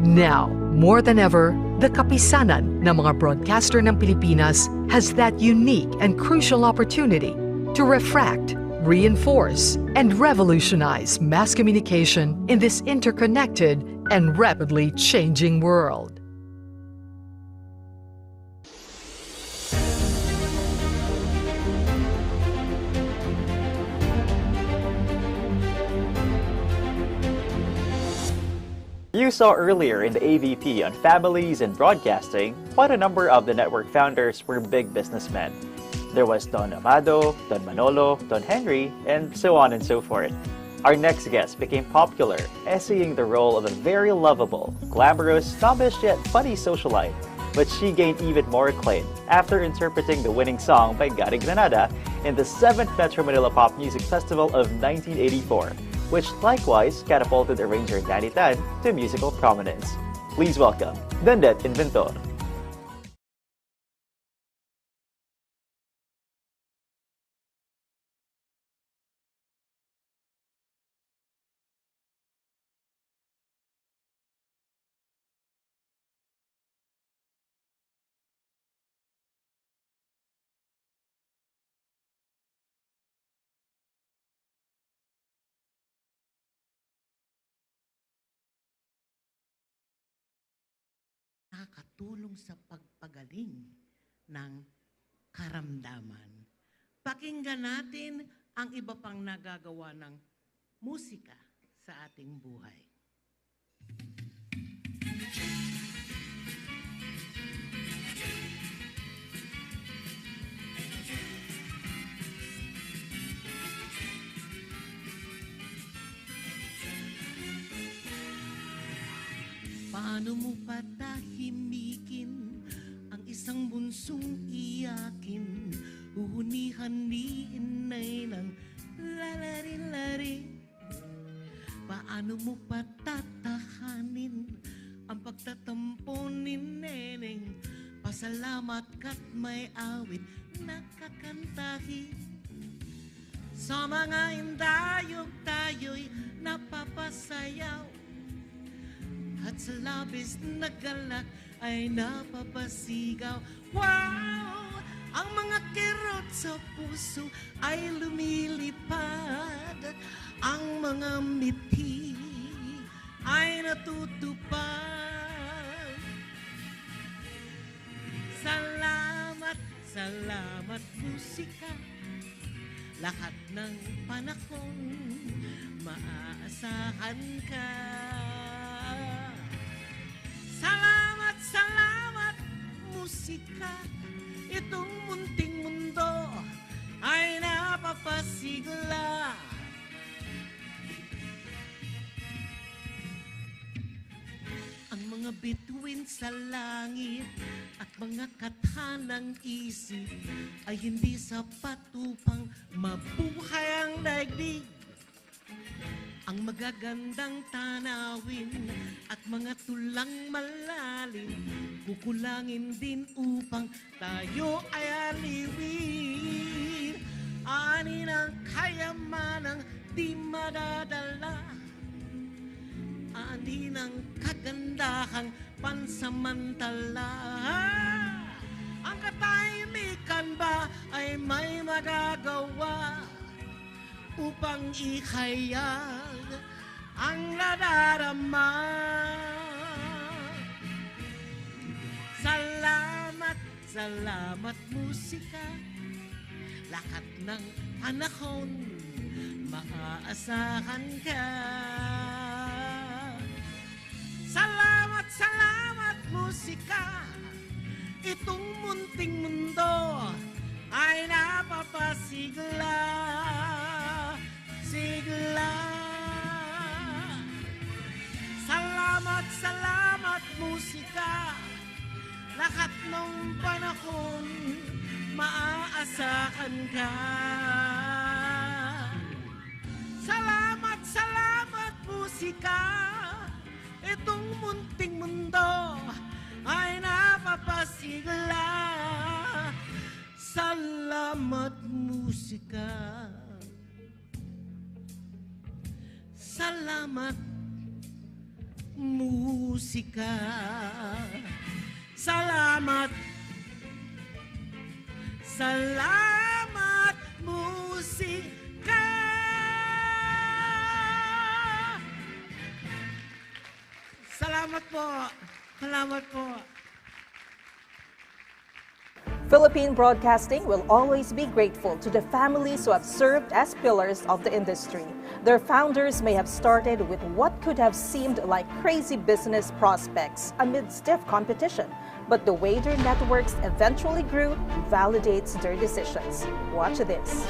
Now, more than ever, the kapisanan ng mga broadcaster ng Pilipinas has that unique and crucial opportunity to refract, reinforce, and revolutionize mass communication in this interconnected and rapidly changing world. You saw earlier in the AVP on families and broadcasting, quite a number of the network founders were big businessmen. There was Don Amado, Don Manolo, Don Henry, and so on and so forth. Our next guest became popular, essaying the role of a very lovable, glamorous, snobbish yet funny socialite. But she gained even more acclaim after interpreting the winning song by Gary Granada in the 7th Metro Manila Pop Music Festival of 1984. Which likewise catapulted arranger Danny Tan to musical prominence. Please welcome Dandet Inventor. Nakakatulong sa pagpagaling ng karamdaman. Pakinggan natin ang iba pang nagagawa ng musika sa ating buhay. Paano mo patahimikin ang isang bunsong iyakin? Uhunihan ni inay ng lalari-lari. Paano mo patatahanin ang pagtatampo ni neneng? Pasalamat ka't may awit na kakantahin. Sa mga indayog tayo'y napapasayaw, at sa labis na galak ay napapasigaw. Wow! Ang mga kirot sa puso ay lumilipad. Ang mga miti ay natutupad. Salamat, salamat musika. Lahat ng panahon maaasahan ka. Salamat, salamat, musika. Itong munting mundo ay napapasigla. Ang mga bituin sa langit at mga kathanang isip ay hindi sapat upang mabuhay ang daigdig. Ang magagandang tanawin at mga tulang malalim kukulangin din upang tayo ay aliwin. Ani ng kayamanang di madadala, ani ng kagandahang pansamantala. Ang katahimikan ba ay may magagawa upang ihayag ang nadarama. Salamat, salamat musika. Lahat ng panahon maaasahan ka. Salamat, salamat musika. Itong munting mundo ay napapasigla. Sigla. Salamat, salamat musika. Lahat ng panahon maaasahan ka. Salamat, salamat musika. Itong munting mundo ay napapasigla. Salamat musika. salamat musika. Salamat, salamat musika. Salamat po. Salamat po. Philippine Broadcasting will always be grateful to the families who have served as pillars of the industry. Their founders may have started with what could have seemed like crazy business prospects amid stiff competition, but the way their networks eventually grew validates their decisions. Watch this.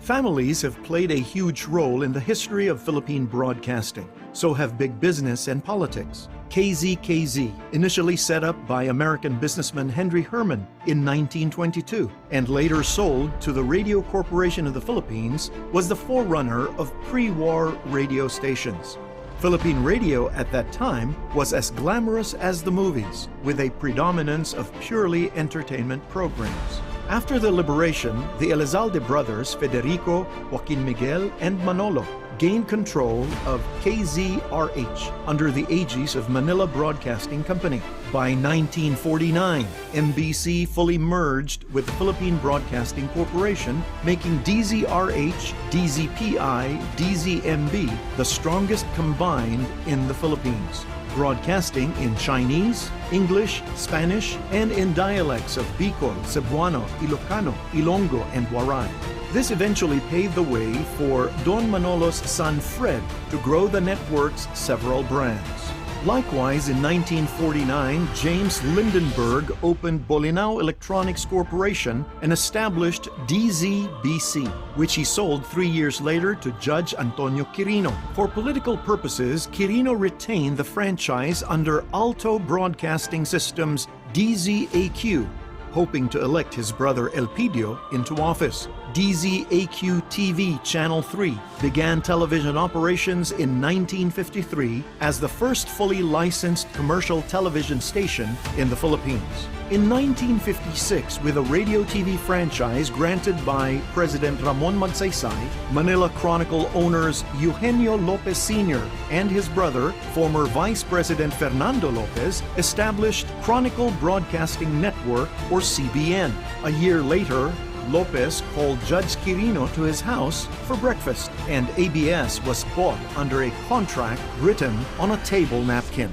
Families have played a huge role in the history of Philippine broadcasting. So have big business and politics. KZKZ, initially set up by American businessman Henry Herman in 1922 and later sold to the Radio Corporation of the Philippines, was the forerunner of pre-war radio stations. Philippine radio at that time was as glamorous as the movies, with a predominance of purely entertainment programs. After the liberation, the Elizalde brothers, Federico, Joaquin Miguel, and Manolo, gained control of KZRH under the aegis of Manila Broadcasting Company. By 1949, MBC fully merged with the Philippine Broadcasting Corporation, making DZRH, DZPI, DZMB the strongest combined in the Philippines, broadcasting in Chinese, English, Spanish, and in dialects of Bicol, Cebuano, Ilocano, Ilonggo, and Waray. This eventually paved the way for Don Manolo's son Fred to grow the network's several brands. Likewise, in 1949, James Lindenberg opened Bolinao Electronics Corporation and established DZBC, which he sold 3 years later to Judge Antonio Quirino. For political purposes, Quirino retained the franchise under Alto Broadcasting System's DZAQ, hoping to elect his brother Elpidio into office. DZAQ TV Channel 3 began television operations in 1953 as the first fully licensed commercial television station in the Philippines. In 1956, with a radio TV franchise granted by President Ramon Magsaysay, Manila Chronicle owners Eugenio Lopez Sr. and his brother, former Vice President Fernando Lopez, established Chronicle Broadcasting Network, or CBN. A year later, Lopez called Judge Quirino to his house for breakfast, and ABS was bought under a contract written on a table napkin.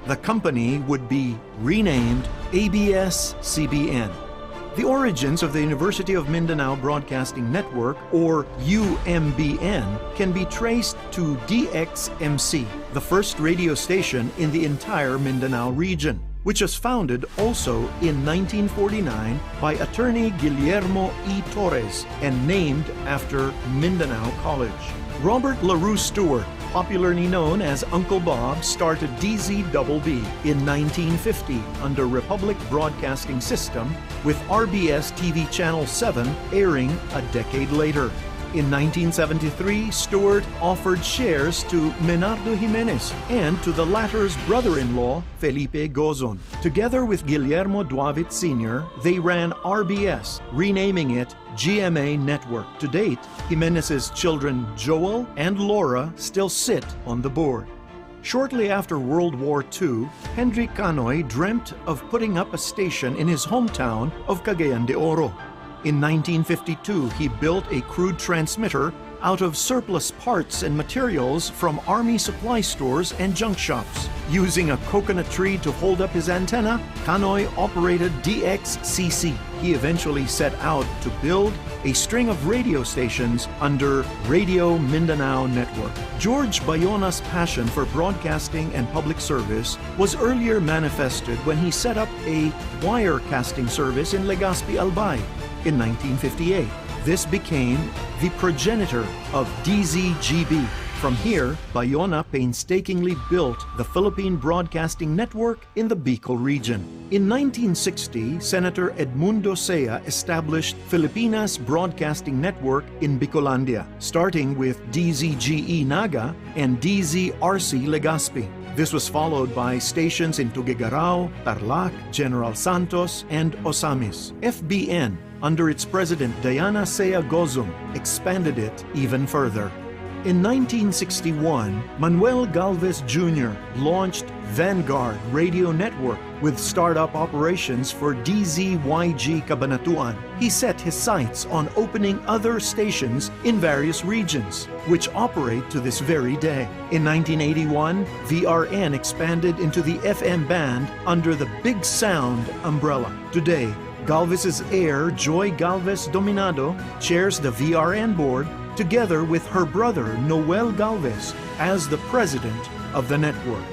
The company would be renamed ABS-CBN. The origins of the University of Mindanao Broadcasting Network, or UMBN, can be traced to DXMC, the first radio station in the entire Mindanao region, which was founded also in 1949 by attorney Guillermo E. Torres and named after Mindanao College. Robert LaRue Stewart, popularly known as Uncle Bob, started DZBB in 1950 under Republic Broadcasting System, with RBS TV Channel 7 airing a decade later. In 1973, Stewart offered shares to Menardo Jimenez and to the latter's brother-in-law, Felipe Gozon. Together with Guillermo Duavit Sr., they ran RBS, renaming it GMA Network. To date, Jimenez's children Joel and Laura still sit on the board. Shortly after World War II, Henry Canoy dreamt of putting up a station in his hometown of Cagayan de Oro. In 1952, he built a crude transmitter out of surplus parts and materials from army supply stores and junk shops. Using a coconut tree to hold up his antenna, Canoy operated DXCC. He eventually set out to build a string of radio stations under Radio Mindanao Network. George Bayona's passion for broadcasting and public service was earlier manifested when he set up a wirecasting service in Legazpi, Albay in 1958. This became the progenitor of DZGB. From here, Bayona painstakingly built the Philippine Broadcasting Network in the Bicol region. In 1960, Senator Edmundo Sea established Filipinas Broadcasting Network in Bicolandia, starting with DZGE Naga and DZRC Legazpi. This was followed by stations in Tuguegarao, Tarlac, General Santos, and Osamis. FBN, under its president Diana Sea Gozum, expanded it even further. In 1961, Manuel Galvez Jr. launched Vanguard Radio Network with startup operations for DZYG Cabanatuan. He set his sights on opening other stations in various regions, which operate to this very day. In 1981, VRN expanded into the FM band under the Big Sound umbrella. Today, Galvez's heir, Joy Galvez Dominado, chairs the VRN board together with her brother, Noel Galvez, as the president of the network.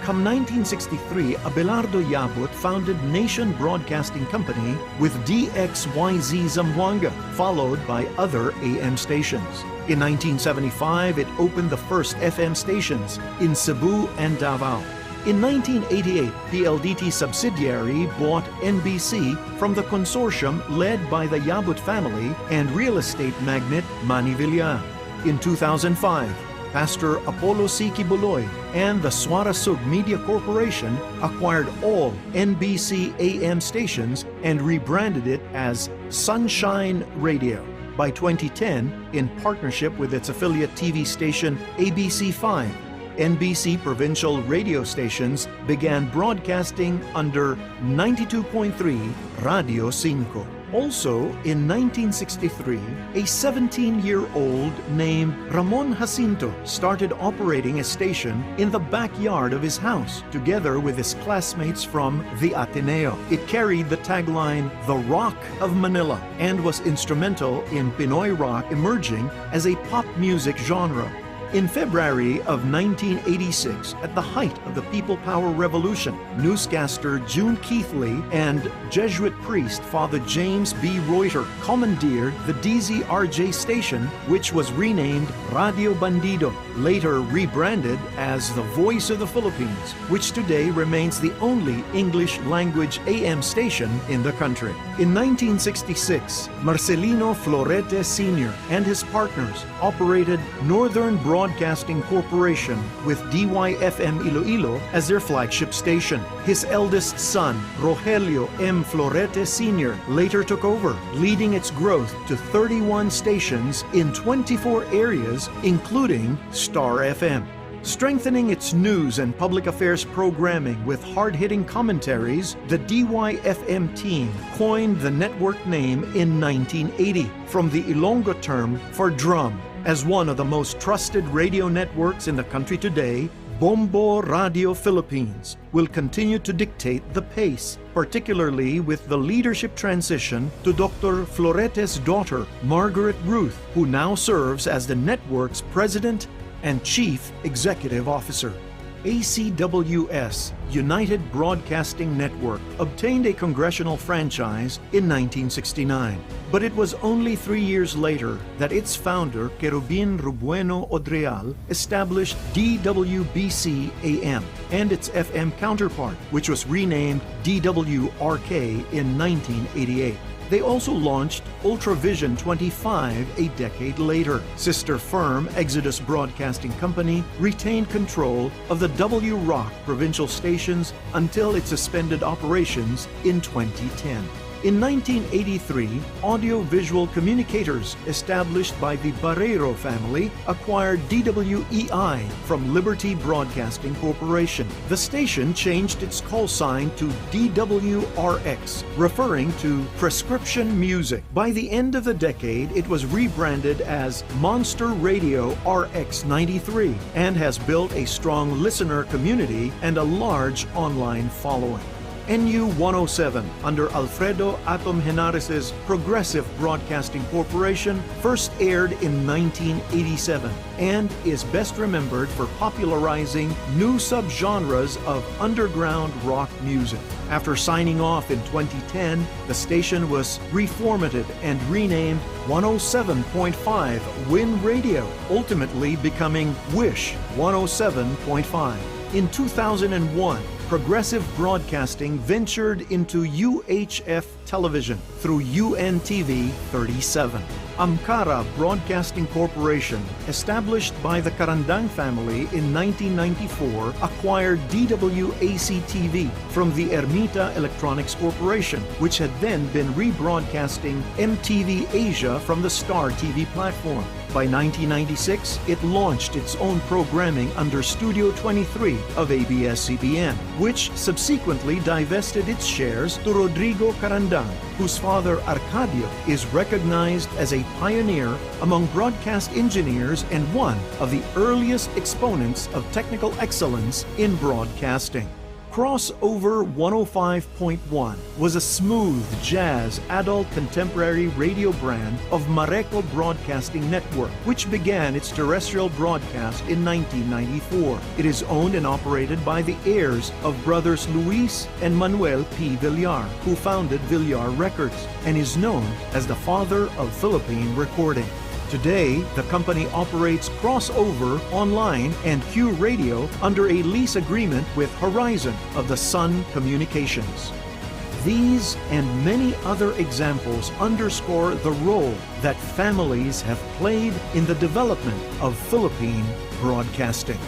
Come 1963, Abelardo Yabut founded Nation Broadcasting Company with DXYZ Zamboanga, followed by other AM stations. In 1975, it opened the first FM stations in Cebu and Davao. In 1988, PLDT subsidiary bought NBC from the consortium led by the Yabut family and real estate magnate Manny Villar. In 2005, Pastor Apollo C. Kibuloy and the Suarasug Media Corporation acquired all NBC AM stations and rebranded it as Sunshine Radio. By 2010, in partnership with its affiliate TV station ABC5, NBC provincial radio stations began broadcasting under 92.3 Radio 5. Also, in 1963, a 17-year-old named Ramon Jacinto started operating a station in the backyard of his house, together with his classmates from the Ateneo. It carried the tagline, "The Rock of Manila," and was instrumental in Pinoy rock emerging as a pop music genre. In February of 1986, at the height of the People Power Revolution, newscaster June Keithley and Jesuit priest Father James B. Reuter commandeered the DZRJ station, which was renamed Radio Bandido, later rebranded as the Voice of the Philippines, which today remains the only English-language AM station in the country. In 1966, Marcelino Florete Sr. and his partners operated Northern Broadcasting Corporation with DYFM Iloilo as their flagship station. His eldest son, Rogelio M. Florete Sr., later took over, leading its growth to 31 stations in 24 areas, including Star FM. Strengthening its news and public affairs programming with hard-hitting commentaries, the DYFM team coined the network name in 1980 from the Ilonggo term for drum. As one of the most trusted radio networks in the country today, Bombo Radio Philippines will continue to dictate the pace, particularly with the leadership transition to Dr. Florete's daughter, Margaret Ruth, who now serves as the network's president and chief executive officer. ACWS, United Broadcasting Network, obtained a congressional franchise in 1969. But it was only 3 years later that its founder, Querubin Rubueno Odreal, established DWBC AM and its FM counterpart, which was renamed DWRK in 1988. They also launched Ultravision 25 a decade later. Sister firm Exodus Broadcasting Company retained control of the W Rock provincial stations until it suspended operations in 2010. In 1983, Audio-Visual Communicators, established by the Barreiro family, acquired DWEI from Liberty Broadcasting Corporation. The station changed its call sign to DWRX, referring to prescription music. By the end of the decade, it was rebranded as Monster Radio RX93 and has built a strong listener community and a large online following. NU 107, under Alfredo Atom Henares' Progressive Broadcasting Corporation, first aired in 1987 and is best remembered for popularizing new subgenres of underground rock music. After signing off in 2010, the station was reformatted and renamed 107.5 Win Radio, ultimately becoming Wish 107.5. In 2001, Progressive Broadcasting ventured into UHF television through UNTV 37. Amcara Broadcasting Corporation, established by the Carandang family in 1994, acquired DWAC-TV from the Ermita Electronics Corporation, which had then been rebroadcasting MTV Asia from the Star TV platform. By 1996, it launched its own programming under Studio 23 of ABS-CBN, which subsequently divested its shares to Rodrigo Carandang, whose father Arcadio is recognized as a pioneer among broadcast engineers and one of the earliest exponents of technical excellence in broadcasting. Crossover 105.1 was a smooth jazz adult contemporary radio brand of Mareco Broadcasting Network, which began its terrestrial broadcast in 1994. It is owned and operated by the heirs of brothers Luis and Manuel P. Villar, who founded Villar Records, and is known as the father of Philippine recording. Today, the company operates Crossover Online and Q Radio under a lease agreement with Horizon of the Sun Communications. These and many other examples underscore the role that families have played in the development of Philippine broadcasting.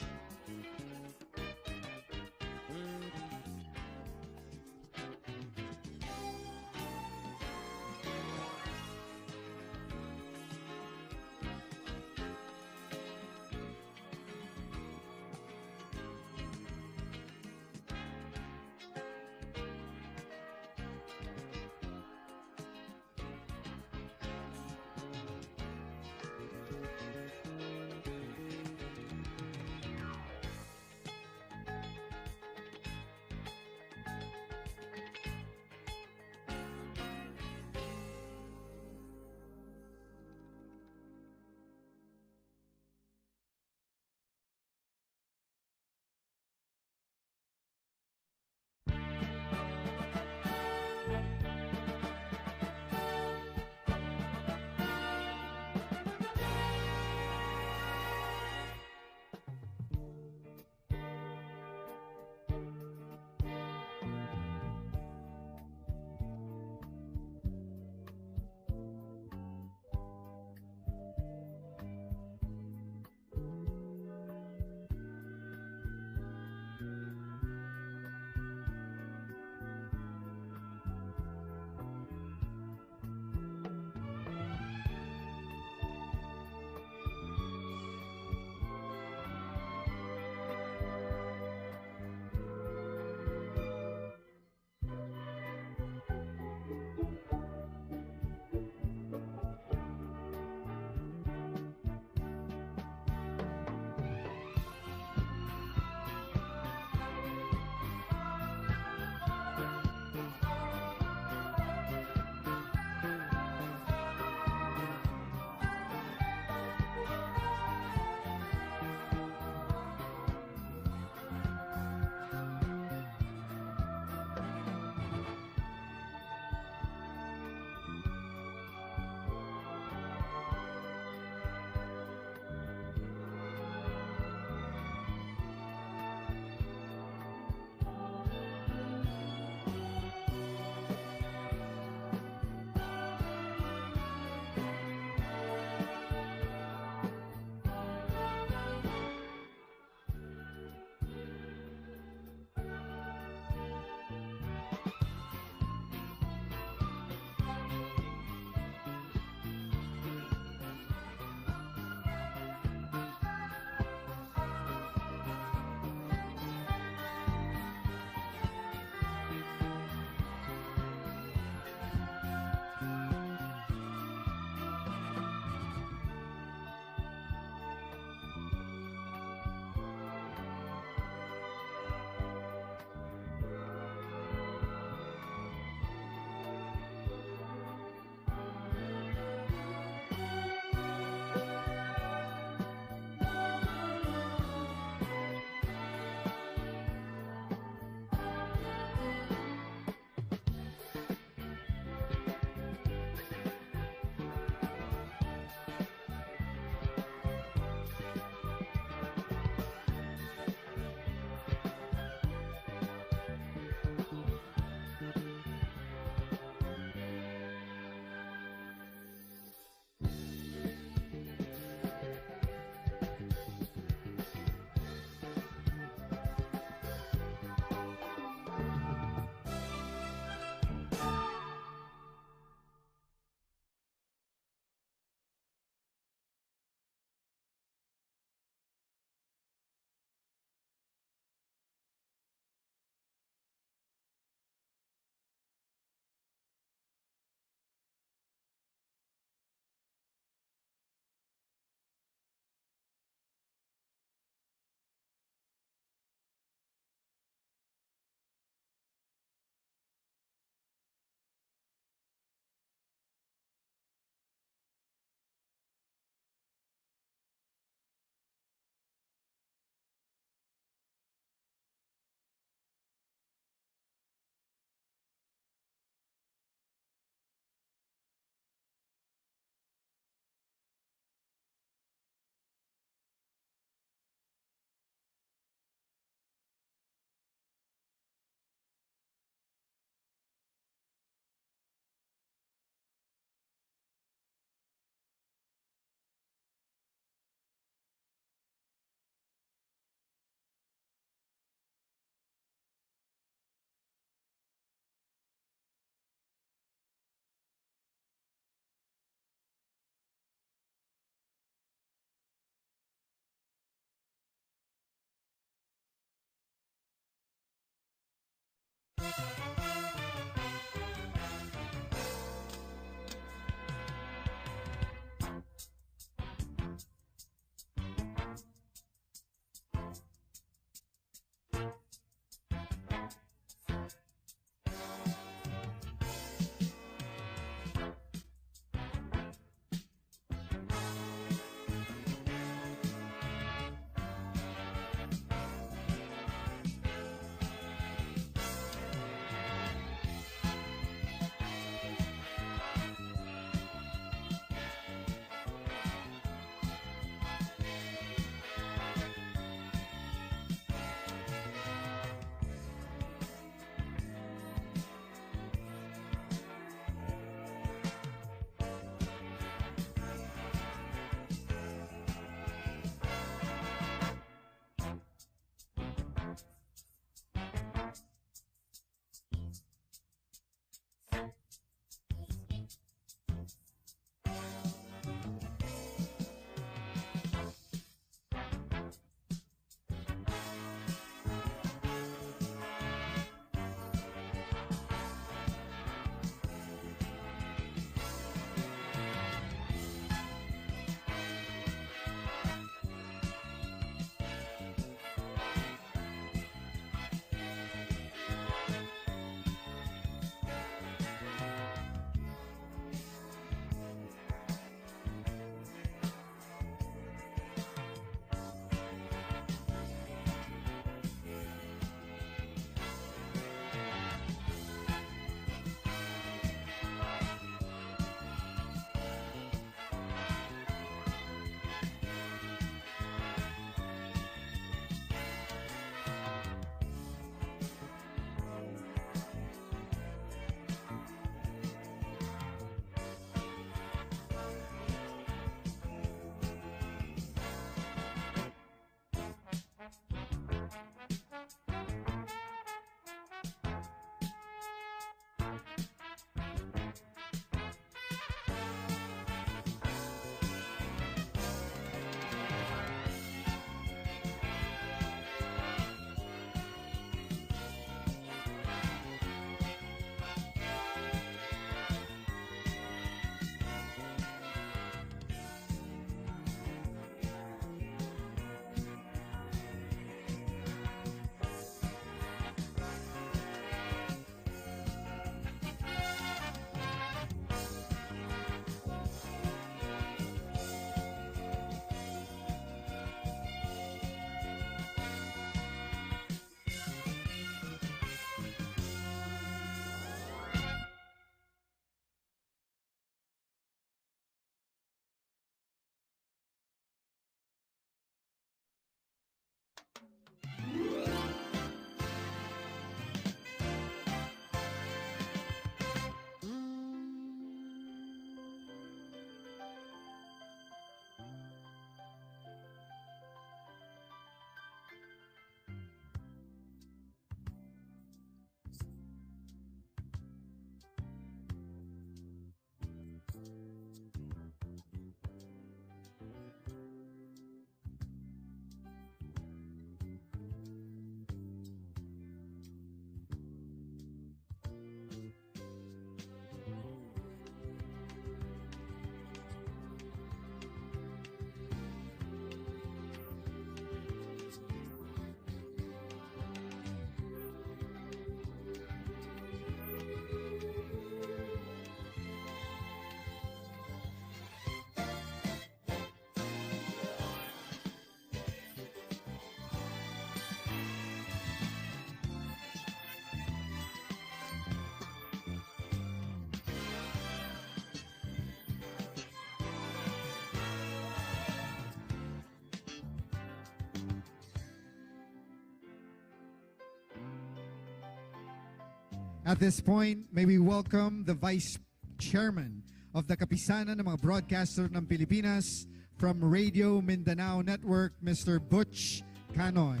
At this point, may we welcome the Vice Chairman of the Kapisanan ng mga Broadcaster ng Pilipinas from Radio Mindanao Network, Mr. Butch Canoy.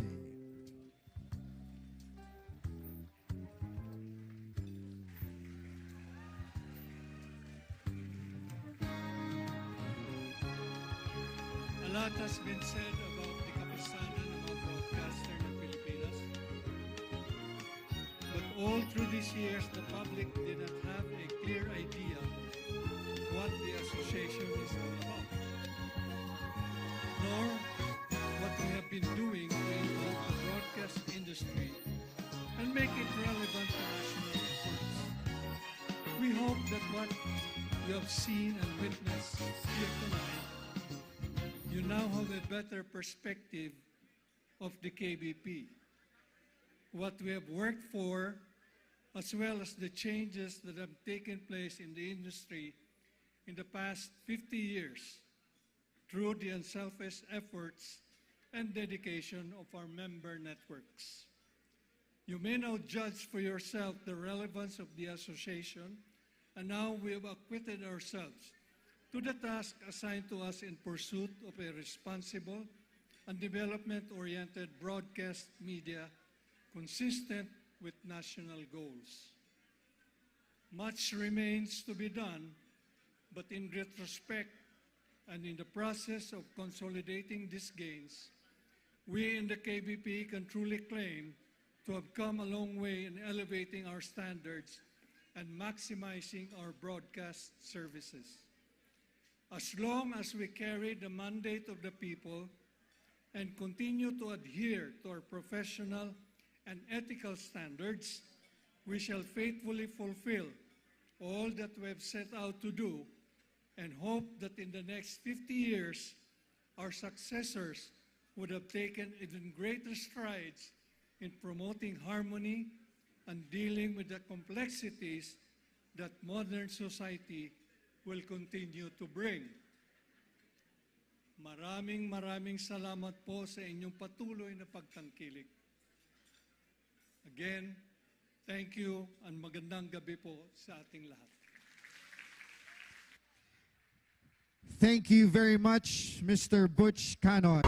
A lot has been said about the Kapisanan ng mga broadcaster ng Pilipinas. But all through these years, the public did not have a clear idea what the association is all about, nor what we have been doing to improve the broadcast industry and make it relevant to national efforts. We hope that what you have seen and witnessed here tonight, you now have a better perspective of the KBP, what we have worked for, as well as the changes that have taken place in the industry in the past 50 years through the unselfish efforts and dedication of our member networks. You may now judge for yourself the relevance of the association, and now we have acquitted ourselves to the task assigned to us in pursuit of a responsible and development-oriented broadcast media consistent with national goals. Much remains to be done, but in retrospect and in the process of consolidating these gains, we in the KBP can truly claim to have come a long way in elevating our standards and maximizing our broadcast services. As long as we carry the mandate of the people and continue to adhere to our professional and ethical standards, we shall faithfully fulfill all that we have set out to do and hope that in the next 50 years, our successors would have taken even greater strides in promoting harmony and dealing with the complexities that modern society will continue to bring. Maraming salamat po sa inyong patuloy na pagtangkilik. Again, thank you and magandang gabi po sa ating lahat. Thank you very much, Mr. Butch Canon.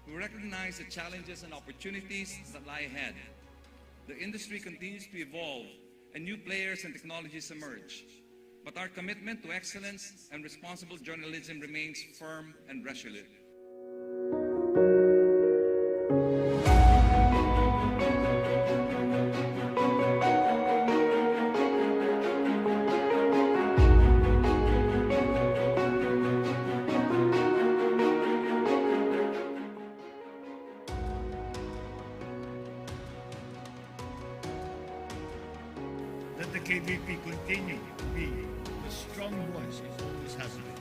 We recognize the challenges and opportunities that lie ahead. The industry continues to evolve and new players and technologies emerge. But our commitment to excellence and responsible journalism remains firm and resolute. Let the KBP continue to be the strong voice it always has been,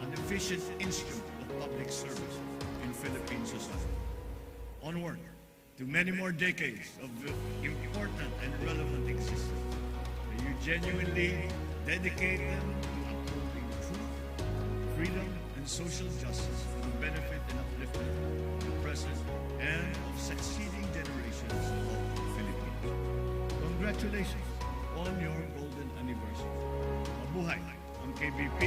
an efficient instrument of public service in Philippine society. Onward to many more decades of important and relevant existence. May you genuinely dedicate them to upholding truth, freedom, and social justice for the benefit and upliftment of the present and of succeeding generations of Filipinos. Congratulations on your golden anniversary. Mabuhay ang KBP.